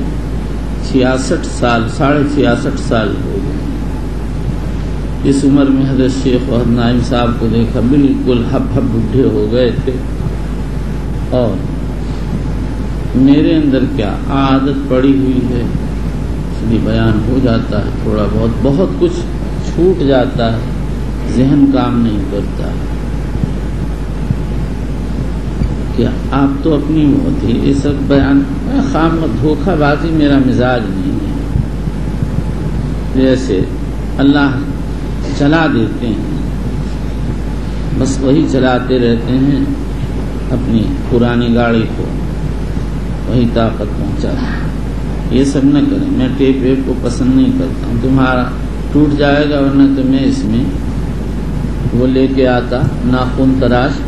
66 سال، 66.5 سال ہو گئے۔ اس عمر میں حضرت شیخ وحد نائم صاحب کو دیکھا، بالکل ہب بڈھے ہو گئے تھے، اور میرے اندر کیا عادت پڑی ہوئی ہے، اس لیے بیان ہو جاتا ہے، تھوڑا بہت، بہت کچھ چھوٹ جاتا ہے، ذہن کام نہیں کرتا ہے۔ کیا آپ تو اپنی موت ہی یہ سب بیان، خام دھوکہ بازی میرا مزاج نہیں ہے۔ جیسے اللہ چلا دیتے ہیں، بس وہی چلاتے رہتے ہیں، اپنی پرانی گاڑی کو وہی طاقت پہنچاتے ہیں۔ یہ سب نہ کریں، میں ٹیپ ویپ کو پسند نہیں کرتا ہوں، تمہارا ٹوٹ جائے گا، ورنہ تو میں اس میں وہ لے کے آتا ناخن تراش،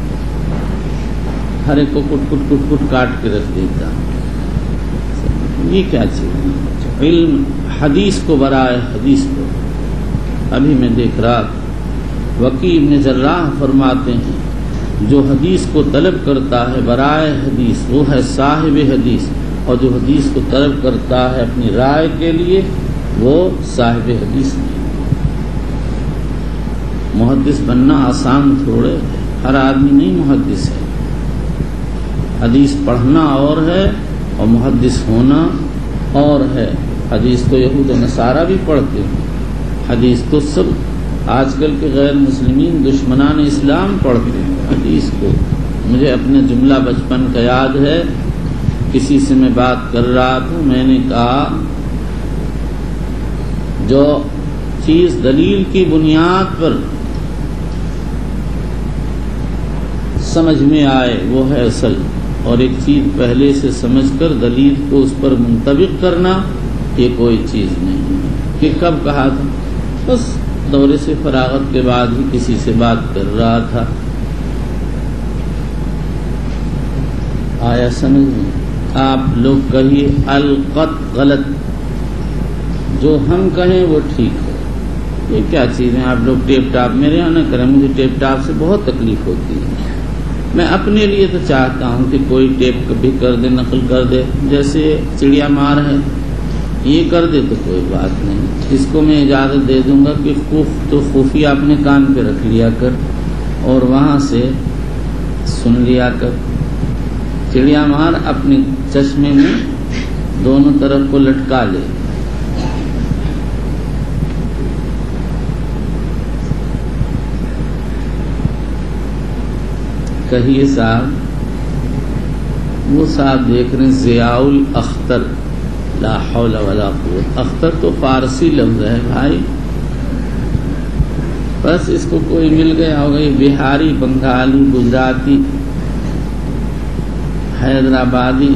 ہر ایک کو کٹ کٹ کٹ کٹ کاٹ کے رکھ دیتا۔ یہ کیا چیز ہے؟ علم حدیث کو برائے حدیث کو، ابھی میں دیکھ رہا، وکیع ابن جراح فرماتے ہیں جو حدیث کو طلب کرتا ہے برائے حدیث وہ ہے صاحب حدیث، اور جو حدیث کو طلب کرتا ہے اپنی رائے کے لیے وہ صاحب حدیث نہیں۔ محدث بننا آسان تھوڑے، ہر آدمی نہیں محدث ہے۔ حدیث پڑھنا اور ہے اور محدث ہونا اور ہے۔ حدیث تو یہود و نصارہ بھی پڑھتے ہیں، حدیث تو سب آج کل کے غیر مسلمین دشمنان اسلام پڑھتے ہیں حدیث کو۔ مجھے اپنے جملہ بچپن کا یاد ہے، کسی سے میں بات کر رہا تھا، میں نے کہا جو چیز دلیل کی بنیاد پر سمجھ میں آئے وہ ہے اصل، اور ایک چیز پہلے سے سمجھ کر دلیل کو اس پر منطبق کرنا یہ کوئی چیز نہیں ہے۔ کہ کب کہا تھا؟ بس دورے سے فراغت کے بعد ہی کسی سے بات کر رہا تھا، آیا سمجھ میں؟ آپ لوگ کہیے القط غلط، جو ہم کہیں وہ ٹھیک ہے۔ یہ کیا چیز ہے؟ آپ لوگ ٹیپ ٹاپ میرے یہاں نہ کریں، مجھے ٹیپ ٹاپ سے بہت تکلیف ہوتی ہے۔ میں اپنے لیے تو چاہتا ہوں کہ کوئی ٹیپ بھی کر دے، نقل کر دے، جیسے چڑیا مار ہے یہ کر دے تو کوئی بات نہیں، اس کو میں اجازت دے دوں گا کہ خفیہ اپنے کان پہ رکھ لیا کر اور وہاں سے سن لیا کر۔ چڑیا مار اپنے چشمے میں دونوں طرف کو لٹکا لے، کہیے صاحب، وہ صاحب دیکھ رہے ہیں ضیاء الاختر، لا حول ولا قوت، اختر تو فارسی لفظ ہے بھائی، بس اس کو کوئی مل گیا ہوگا، یہ بہاری، بنگالی، گجراتی، حیدرآبادی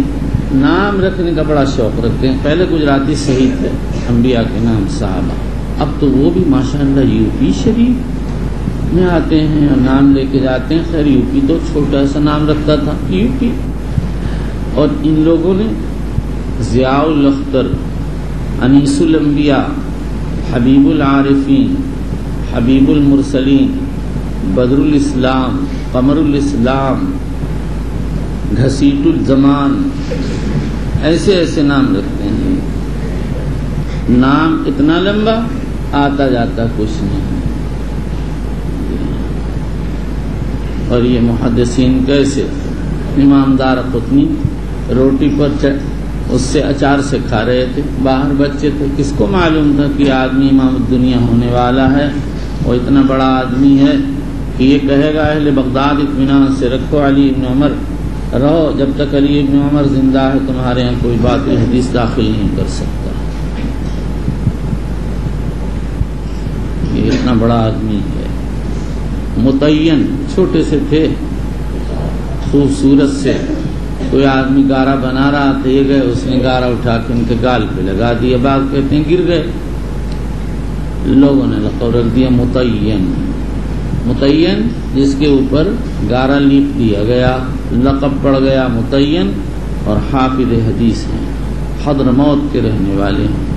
نام رکھنے کا بڑا شوق رکھتے ہیں۔ پہلے گجراتی صحیح تھے، انبیاء کے نام صحابہ، اب تو وہ بھی ماشاءاللہ یو پی شریف میں آتے ہیں اور نام لے کے جاتے ہیں۔ خیر یو پی تو چھوٹا سا نام رکھتا تھا یو پی، اور ان لوگوں نے ضیاء الاختر، انیس الانبیاء، حبیب العارفین، حبیب المرسلین، بدر الاسلام، قمر الاسلام، گھسیٹ الزمان، ایسے ایسے نام رکھتے ہیں۔ نام اتنا لمبا، آتا جاتا کچھ نہیں۔ اور یہ محدثین کیسے، امام دارقطنی روٹی پر اس سے اچار سے کھا رہے تھے، باہر بچے تھے، کس کو معلوم تھا کہ آدمی امام الدنیا ہونے والا ہے، وہ اتنا بڑا آدمی ہے کہ یہ کہے گا اہل بغداد اطمینان سے رکھو، علی ابن عمر رہو، جب تک علی ابن عمر زندہ ہے تمہارے یہاں کوئی باطل حدیث داخل نہیں کر سکتا۔ یہ اتنا بڑا آدمی ہے، متعین، چھوٹے سے تھے، خوبصورت سے، کوئی آدمی گارا بنا رہا تھا، یہ گئے، اس نے گارا اٹھا کے ان کے گال پہ لگا دیا، بعض کہتے ہیں گر گئے، لوگوں نے لقب رکھ دیا متعین۔ متعین جس کے اوپر گارا لیپ دیا گیا، لقب پڑ گیا متعین، اور حافظ حدیث ہیں، حضرموت کے رہنے والے ہیں۔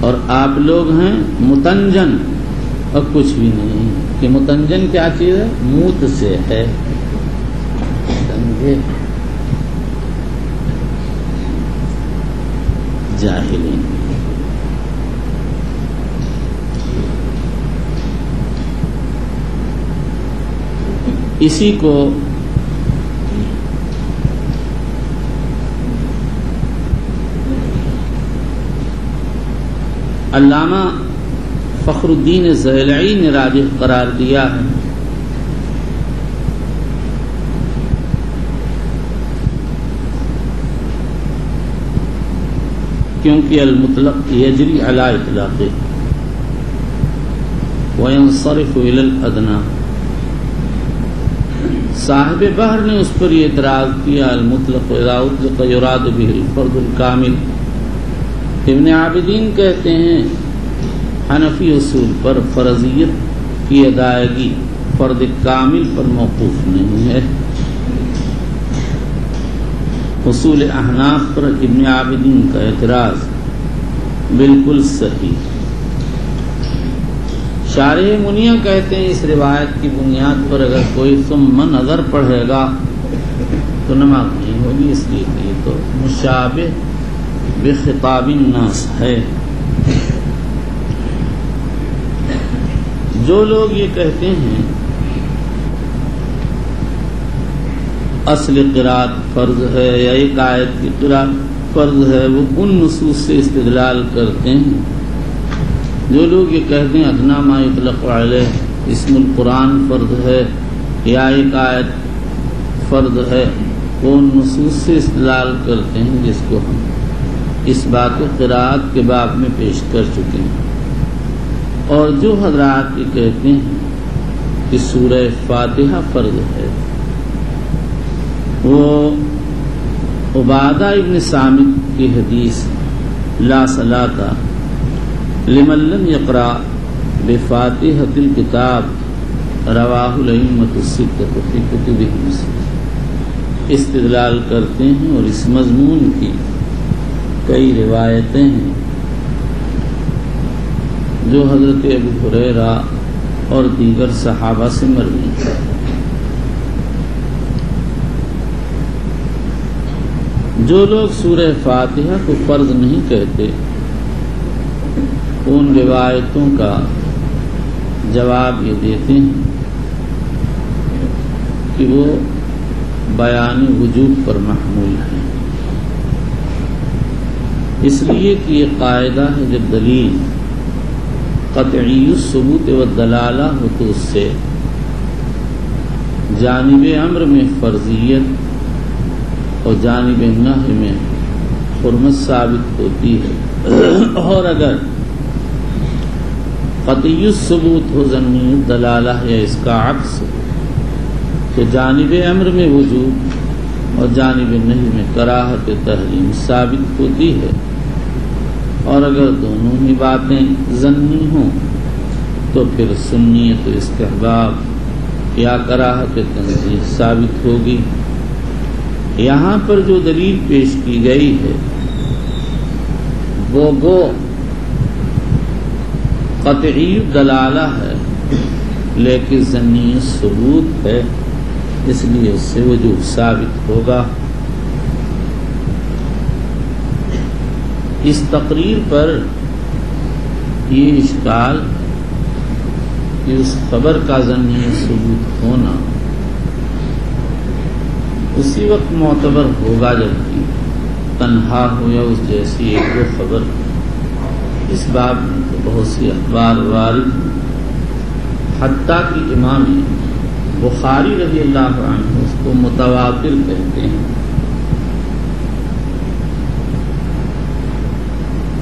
اور آپ لوگ ہیں متنجن، اور کچھ بھی نہیں، کہ متنجن کیا چیز ہے، موت سے ہے، سمجھے، جاہلین۔ اسی کو علامہ فخر الدین ضیلعی نے راجح قرار دیا ہے، کیونکہ المطلق یجری علی اطلاقہ وینصرف الی الادنی۔ صاحب بحر نے اس پر یہ اعتراض کیا، المطلق اذا اطلق یراد به الفرد الکامل۔ ابن عابدین کہتے ہیں حنفی اصول پر فرضیت کی ادائیگی فرد کامل پر موقوف نہیں ہے، اصول احناف پر ابن عابدین کا اعتراض بالکل صحیح۔ شارح منیہ کہتے ہیں اس روایت کی بنیاد پر اگر کوئی ثم نظر پڑھے گا تو نماز نہیں ہوگی، اس لیے کہ یہ تو مشابہ بخطاب الناس ہے۔ جو لوگ یہ کہتے ہیں اصل قرات فرض ہے یا ایک آیت کی قرات فرض ہے، وہ ان نصوص سے استدلال کرتے ہیں۔ جو لوگ یہ کہتے ہیں ادنا ما یطلق علیہ اسم القرآن فرض ہے یا ایک آیت فرض ہے، وہ ان نصوص سے استدلال کرتے ہیں جس کو ہم اس بات قرات کے باب میں پیش کر چکے ہیں۔ اور جو حضرات یہ کہتے ہیں کہ سورہ فاتحہ فرض ہے، وہ عبادہ ابن صامت کی حدیث لا صلاۃ لمن لم یقرأ بفاتحۃ الکتاب رواہ الائمۃ الستۃ فی کتبہم استدلال کرتے ہیں، اور اس مضمون کی کئی روایتیں ہیں جو حضرت ابو ہریرہ اور دیگر صحابہ سے مروی ہیں۔ جو لوگ سورہ فاتحہ کو فرض نہیں کہتے ان روایتوں کا جواب یہ دیتے ہیں کہ وہ بیان وجوب پر محمول ہے، اس لیے کہ یہ قاعدہ ہے جب دلیل قطعی الثبوت والدلالہ ہو تو اس سے جانب امر میں فرضیت اور جانب نہی میں حرمت ثابت ہوتی ہے، اور اگر قطعی الثبوت ہو ظنی الدلالہ یا اس کا عکس تو جانب امر میں وجوب اور جانب نہی میں کراہت تحریم ثابت ہوتی ہے، اور اگر دونوں ہی باتیں ظنی ہوں تو پھر سنیت استحباب یا کراہت تنزیہ ثابت ہوگی۔ یہاں پر جو دلیل پیش کی گئی ہے وہ گو قطعی دلالہ ہے لیکن ظنی ثبوت ہے، اس لیے اس سے وجوب ثابت ہوگا۔ اس تقریر پر یہ اشکال کہ اس خبر کا ظنی ثبوت ہونا اسی وقت معتبر ہوگا جبکہ تنہا ہو یا اس جیسی ایک دو خبر، اس باب میں تو بہت سی اخبار وارد حتیٰ کہ امام بخاری رضی اللہ عنہ اس کو متواتر کہتے ہیں،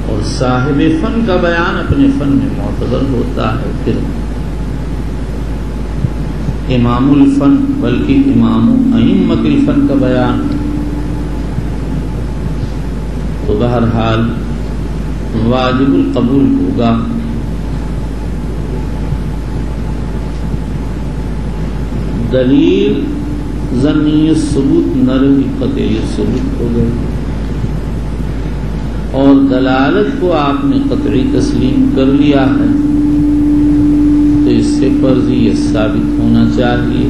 اور صاحب فن کا بیان اپنے فن میں معتبر ہوتا ہے، پھر امام الفن بلکہ امام ائمۃ الفن کا بیان تو بہرحال واجب القبول ہوگا۔ دلیل ظنی ثبوت نہ رہی، قطعی ثبوت ہو گئی، اور دلالت کو آپ نے قطعی تسلیم کر لیا ہے تو اس سے فرضیت ثابت ہونا چاہیے۔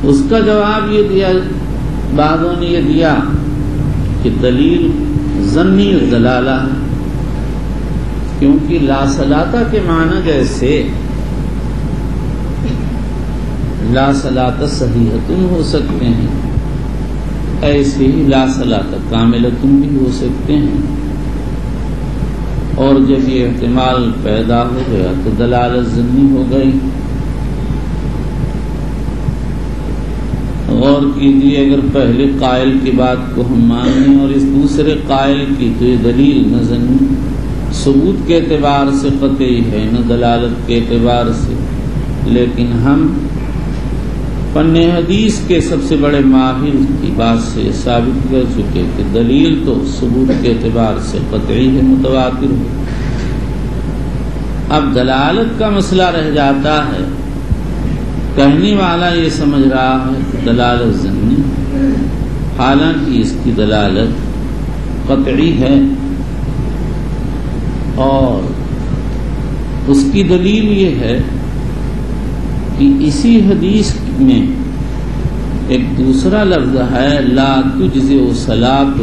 اس کا جواب یہ دیا، بعضوں نے یہ دیا کہ دلیل ظنی دلالہ ہے، کیونکہ لا صلاۃ کے معنی جیسے لا صلاۃ صحیحۃ ہو سکتے ہیں ایسے ہی لا صلاۃ کاملۃ بھی ہو سکتے ہیں، اور جب یہ احتمال پیدا ہو گیا تو دلالت ظنی ہو گئی۔ غور کیجیے، اگر پہلے قائل کی بات کو ہم مانیں اور اس دوسرے قائل کی، تو یہ دلیل نہ ظنی ثبوت کے اعتبار سے قطعی ہے نہ دلالت کے اعتبار سے، لیکن ہم فن حدیث کے سب سے بڑے ماہر کی بات سے ثابت کر چکے کہ دلیل تو ثبوت کے اعتبار سے قطعی ہے، متواتر ہے۔ اب دلالت کا مسئلہ رہ جاتا ہے، کہنے والا یہ سمجھ رہا ہے کہ دلالت ظنی، حالانکہ اس کی دلالت قطعی ہے، اور اس کی دلیل یہ ہے کہ اسی حدیث میں ایک دوسرا لفظ ہے لا تجزئ صلاۃ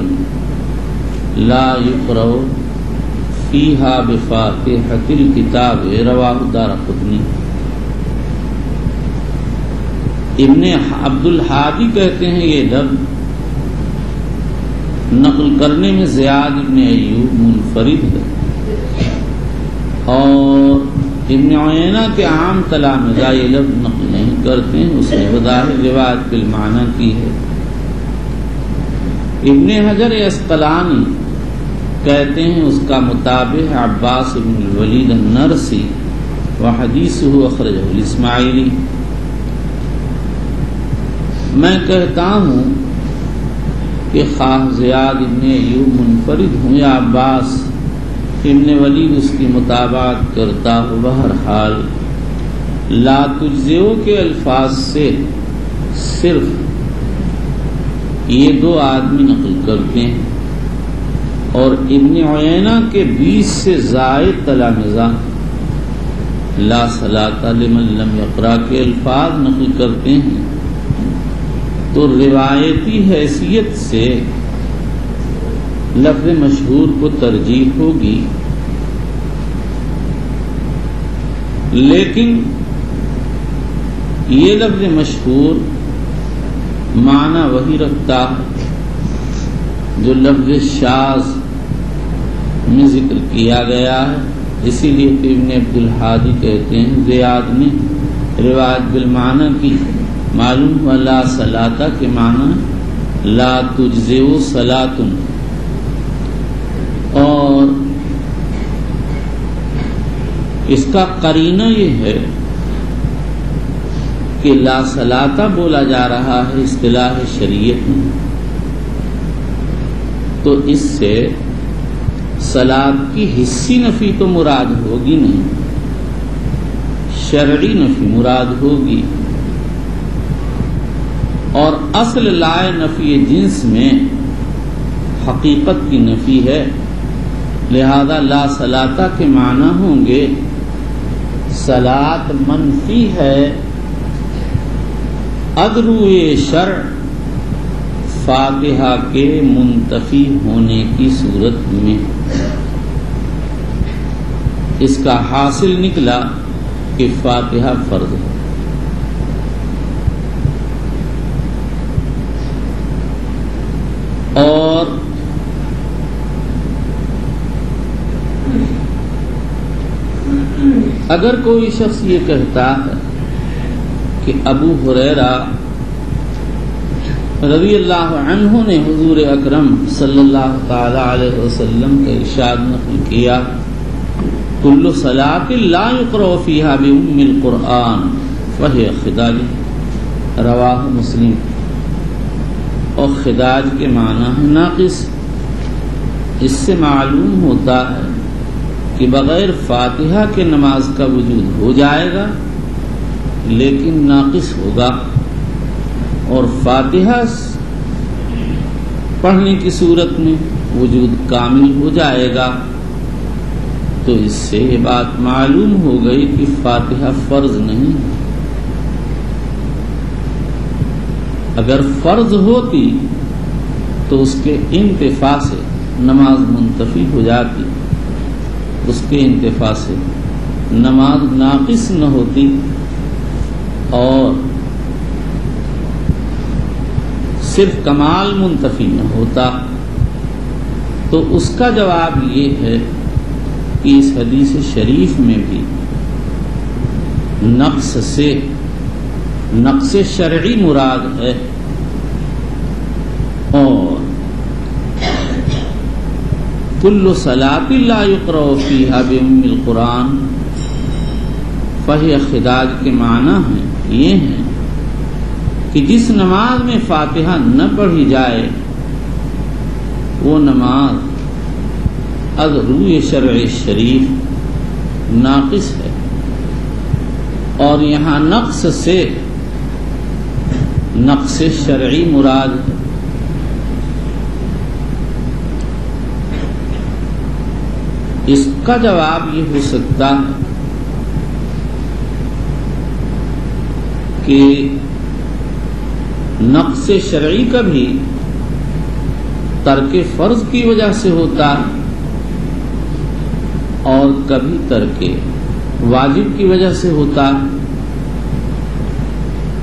لا یقرأ فیہا بفاتحۃ الکتاب، رواہ دارقطنی۔ ابن عبد الحادی کہتے ہیں یہ لفظ نقل کرنے میں زیاد ابن ایوب منفرد ہے، اور ابن عینہ کے عام تلامذہ یہ لفظ نقل نہیں کرتے ہیں، اس نے بظاہر روایت بالمعنی کی ہے۔ ابن حجر اسقلانی کہتے ہیں اس کا مطابق عباس بن الولید النرسی وحدیثہ اخرجہ الاسماعیلی۔ میں کہتا ہوں کہ خواہ زیاد ابن ایوب منفرد ہوں یا عباس ابن ولید اس کی مطابقت کرتا ہو، بہرحال لا تجزئ کے الفاظ سے صرف یہ دو آدمی نقل کرتے ہیں، اور ابن عینہ کے 20 سے زائد تلامذہ لا صلاۃ لمن لم یقرأ کے الفاظ نقل کرتے ہیں، تو روایتی حیثیت سے لفظ مشہور کو ترجیح ہوگی، لیکن یہ لفظ مشہور معنی وہی رکھتا ہے جو لفظ شاذ میں ذکر کیا گیا ہے. اسی لیے ابن عبد الحادی کہتے ہیں زیاد نے روایت بالمعنی کی، معلوم ہوا لا صلاۃ کے معنی لا تجزئ صلاۃ، اور اس کا قرینہ یہ ہے کہ لا صلاۃ بولا جا رہا ہے اصطلاح شریعت میں، تو اس سے صلاۃ کی حصی نفی تو مراد ہوگی نہیں، شرعی نفی مراد ہوگی، اور اصل لائے نفی جنس میں حقیقت کی نفی ہے، لہذا لا صلاۃ کے معنی ہوں گے صلاۃ منفی ہے ادروئے شرع فاتحہ کے منتفی ہونے کی صورت میں. اس کا حاصل نکلا کہ فاتحہ فرض ہے. اور اگر کوئی شخص یہ کہتا ہے کہ ابو ہریرہ رضی اللہ عنہ نے حضور اکرم صلی اللہ تعالی علیہ وسلم کا ارشاد نقل کیا کل صلاۃ لا یقرأ فیہا بأم القرآن فہی خداج، رواہ مسلم. اور خداج کے معنی ہے ناقص. اس سے معلوم ہوتا ہے کہ بغیر فاتحہ کے نماز کا وجود ہو جائے گا لیکن ناقص ہوگا، اور فاتحہ پڑھنے کی صورت میں وجود کامل ہو جائے گا. تو اس سے یہ بات معلوم ہو گئی کہ فاتحہ فرض نہیں. اگر فرض ہوتی تو اس کے انتفاع سے نماز منتفی ہو جاتی، اس کے انتفاع سے نماز ناقص نہ ہوتی اور صرف کمال منتفی نہ ہوتا. تو اس کا جواب یہ ہے کہ اس حدیث شریف میں بھی نقص شرعی مراد ہے، اور کل صلاۃ لا یقرأ فیہا بأم القرآن فہی خداج کے معنی ہیں یہ ہیں کہ جس نماز میں فاتحہ نہ پڑھی جائے وہ نماز از روئے شرع شریف ناقص ہے. اور یہاں نقص سے نقص شرعی مراد ہے. اس کا جواب یہ ہو سکتا ہے کہ نقص شرعی کا بھی ترک فرض کی وجہ سے ہوتا ہے اور کبھی ترک واجب کی وجہ سے ہوتا ہے.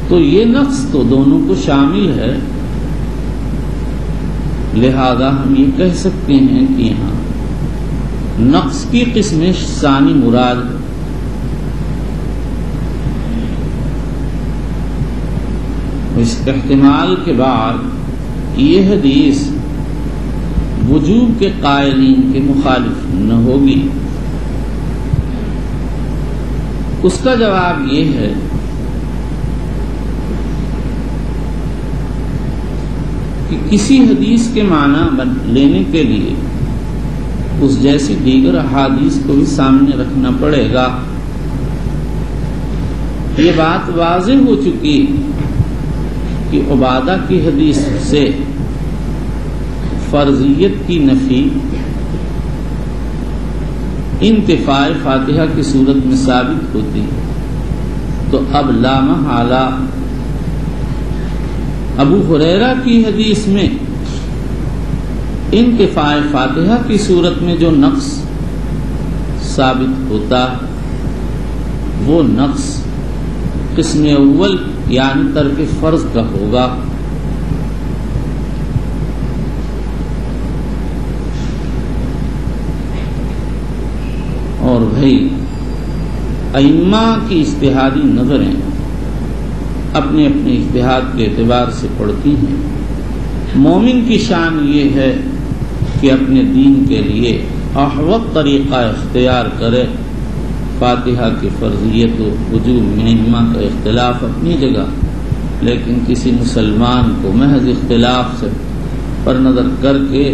تو یہ نقص تو دونوں کو شامل ہے، لہذا ہم یہ کہہ سکتے ہیں کہ یہاں نقص کی قسم ثانی مراد ہے. اس احتمال کے بعد یہ حدیث وجوب کے قائلین کے مخالف نہ ہوگی. اس کا جواب یہ ہے کہ کسی حدیث کے معنی لینے کے لیے اس جیسی دیگر احادیث کو بھی سامنے رکھنا پڑے گا. یہ بات واضح ہو چکی کہ عبادہ کی حدیث سے فرضیت کی نفی انتفاع فاتحہ کی صورت میں ثابت ہوتی، تو اب لا محالہ ابو ہریرہ کی حدیث میں انتفاع فاتحہ کی صورت میں جو نقص ثابت ہوتا وہ نقص قسم اول یعنی ترک فرض کا ہوگا، اور بھائی ائمہ کی اجتہادی نظریں اپنے اپنے اجتہاد کے اعتبار سے پڑتی ہیں۔ مومن کی شان یہ ہے کہ اپنے دین کے لیے احوط طریقہ اختیار کرے۔ فاتحہ کی فرضیت و وجوب میں ائمہ کا اختلاف اپنی جگہ، لیکن کسی مسلمان کو محض اختلاف سے پر نظر کر کے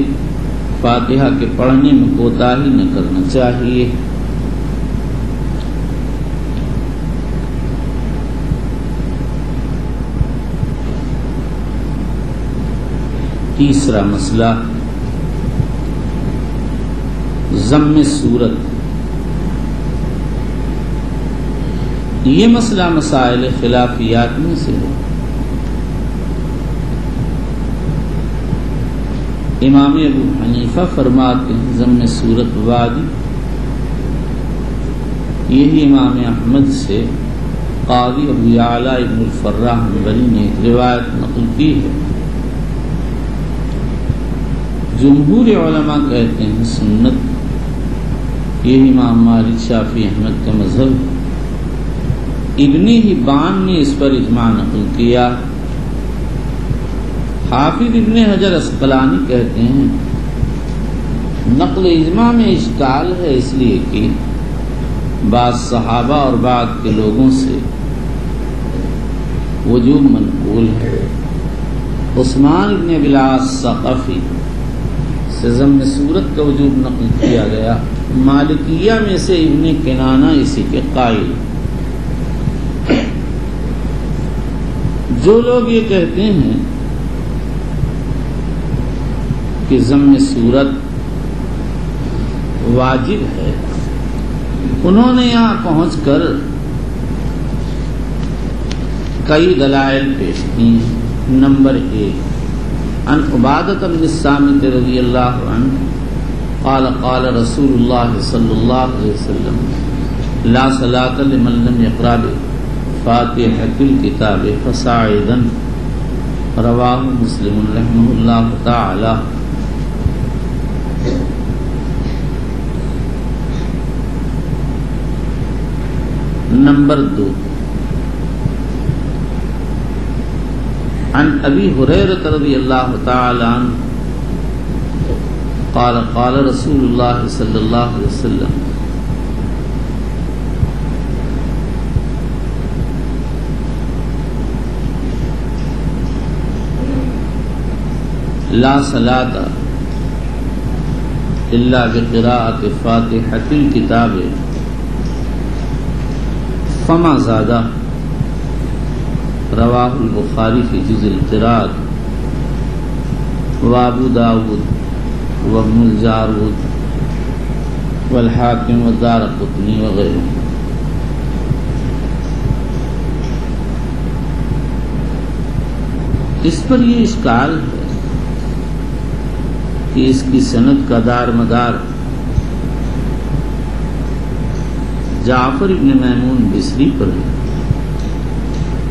فاتحہ کے پڑھنے میں کوتاہی نہ کرنا چاہیے۔ تیسرا مسئلہ ضم صورت۔ یہ مسئلہ مسائل خلافیات میں سے ہے۔ امام ابو حنیفہ فرماتے ہیں ضم صورت واجب، یہی امام احمد سے قاضی ابو یعلا ابن الفراء حنبلی نے روایت نقل کی ہے۔ جمہور علماء کہتے ہیں سنت، یہ امام مالک شافعی احمد کا مذہب ہے۔ ابن حبان نے اس پر اجماع نقل کیا۔ حافظ ابن حجر عسقلانی کہتے ہیں نقل اجماع میں اشکال ہے، اس لیے کہ بعض صحابہ اور بعض کے لوگوں سے وجوب منقول ہے۔ عثمان ابن ابی العاص ثقفی سے ضم صورت کا وجوب نقل کیا گیا۔ مالکیہ میں سے ابن کنانہ اسی کے قائل۔ جو لوگ یہ کہتے ہیں کہ ضم صورت واجب ہے، انہوں نے یہاں پہنچ کر کئی دلائل پیش کی ہیں۔ نمبر 1، عن عبادۃ بن الصامت رضی اللہ عنہ قال قال رسول اللہ صلی اللہ علیہ وسلم لا صلاۃ لمن لم یقرأ فاتحۃ الکتاب فصاعدا، رواہ مسلم رحمہ اللہ تعالی۔ نمبر 2، عن ابی ہریرہ رضی اللہ تعالی عنہ قال قال رسول اللہ صلی اللہ علیہ وسلم لا صلاۃ الا بقراءۃ فاتحۃ الکتاب فما زادہ، رواہ البخاری فی جزء القراءۃ وابو داود وابن الجارود والحاکم والدارقطنی وغیرہ۔ اس پر یہ اشکال ہے کہ اس کی سند کا دار مدار جعفر ابن میمون بصری پر ہے۔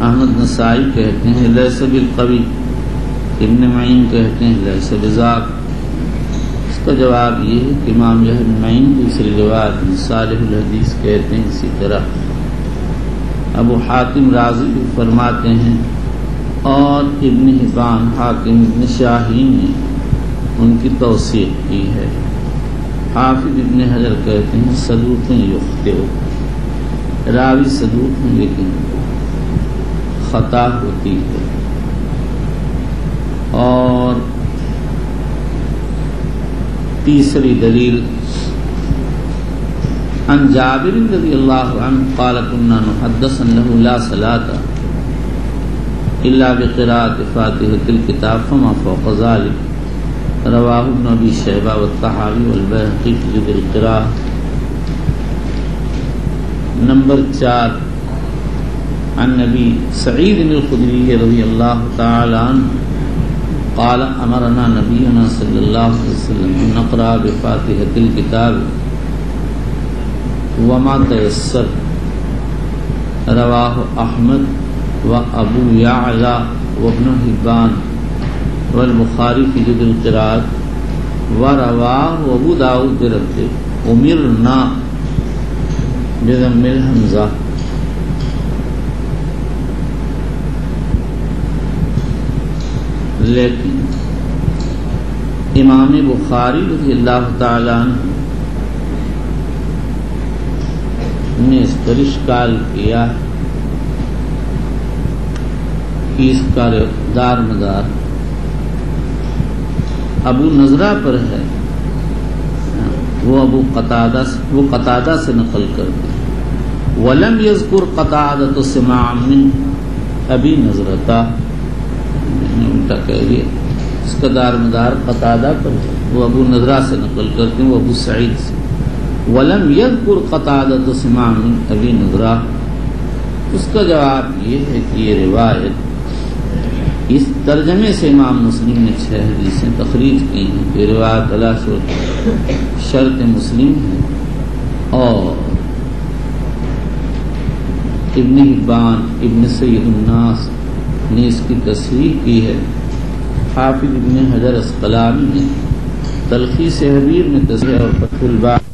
احمد نسائی کہتے ہیں لیس بالقوی، ابن معین کہتے ہیں لیس بذاک۔ اس کا جواب یہ ہے کہ امام یحییٰ بن معین دوسری روایت میں صالح الحدیث کہتے ہیں۔ اسی طرح ابو حاتم رازی بھی فرماتے ہیں، اور ابن حبان، حاکم، ابن شاہین نے ان کی توثیق کی ہے۔ حافظ ابن حجر کہتے ہیں صدوق یخطئ، راوی صدوق ہیں لیکن خطا ہوتی ہے۔ اور تیسری دلیل عن جابر رضی اللہ عنہ قال كنا نحدث انه لا صلاة الا بقراءة فاتحة الكتاب فما فوق ذلك، رواہ ابن ابی شیبہ والطحاوی والبیہقی فی جزء القراءۃ۔ نمبر 4، عن نبی سعید الخدری رضی اللہ تعالی عنہ قال امرنا نبینا صلی اللہ علیہ وسلم نقرأ بفاتحة الكتاب وما تيسر رواہ احمد و ابو یعلا وابن حبان والبخاری فی جزء القراءۃ ورواہ ابو داؤد برفع امرنا بضم الحمزہ. لیکن امام بخاری رضی اللہ تعالی عنہ نے اس پر اشکال کیا کہ اس کا دار مدار ابو نضرہ پر ہے. وہ قتادہ سے نقل کرتے ولم یذکر قتادہ سماع من ابی نضرہ، الٹا کہہ دیا، اس کا دار مدار قتادہ پر ہے، وہ ابو نضرہ سے نقل کرتے ہیں، وہ ابو سعید سے. ولم یذکر قتادہ سماع من ابی نضرہ، اس کا جواب یہ ہے کہ یہ روایت اس ترجمے سے امام مسلم نے 6 حدیثیں تخریج کی ہیں. یہ روایت علی شرط مسلم ہے اور ابن حبان ابن سید الناس نے اس کی تصحیح کی ہے. حافظ ابن حجر اسقلانی نے تلخیص حبیر میں تصحیح اور فتح الباری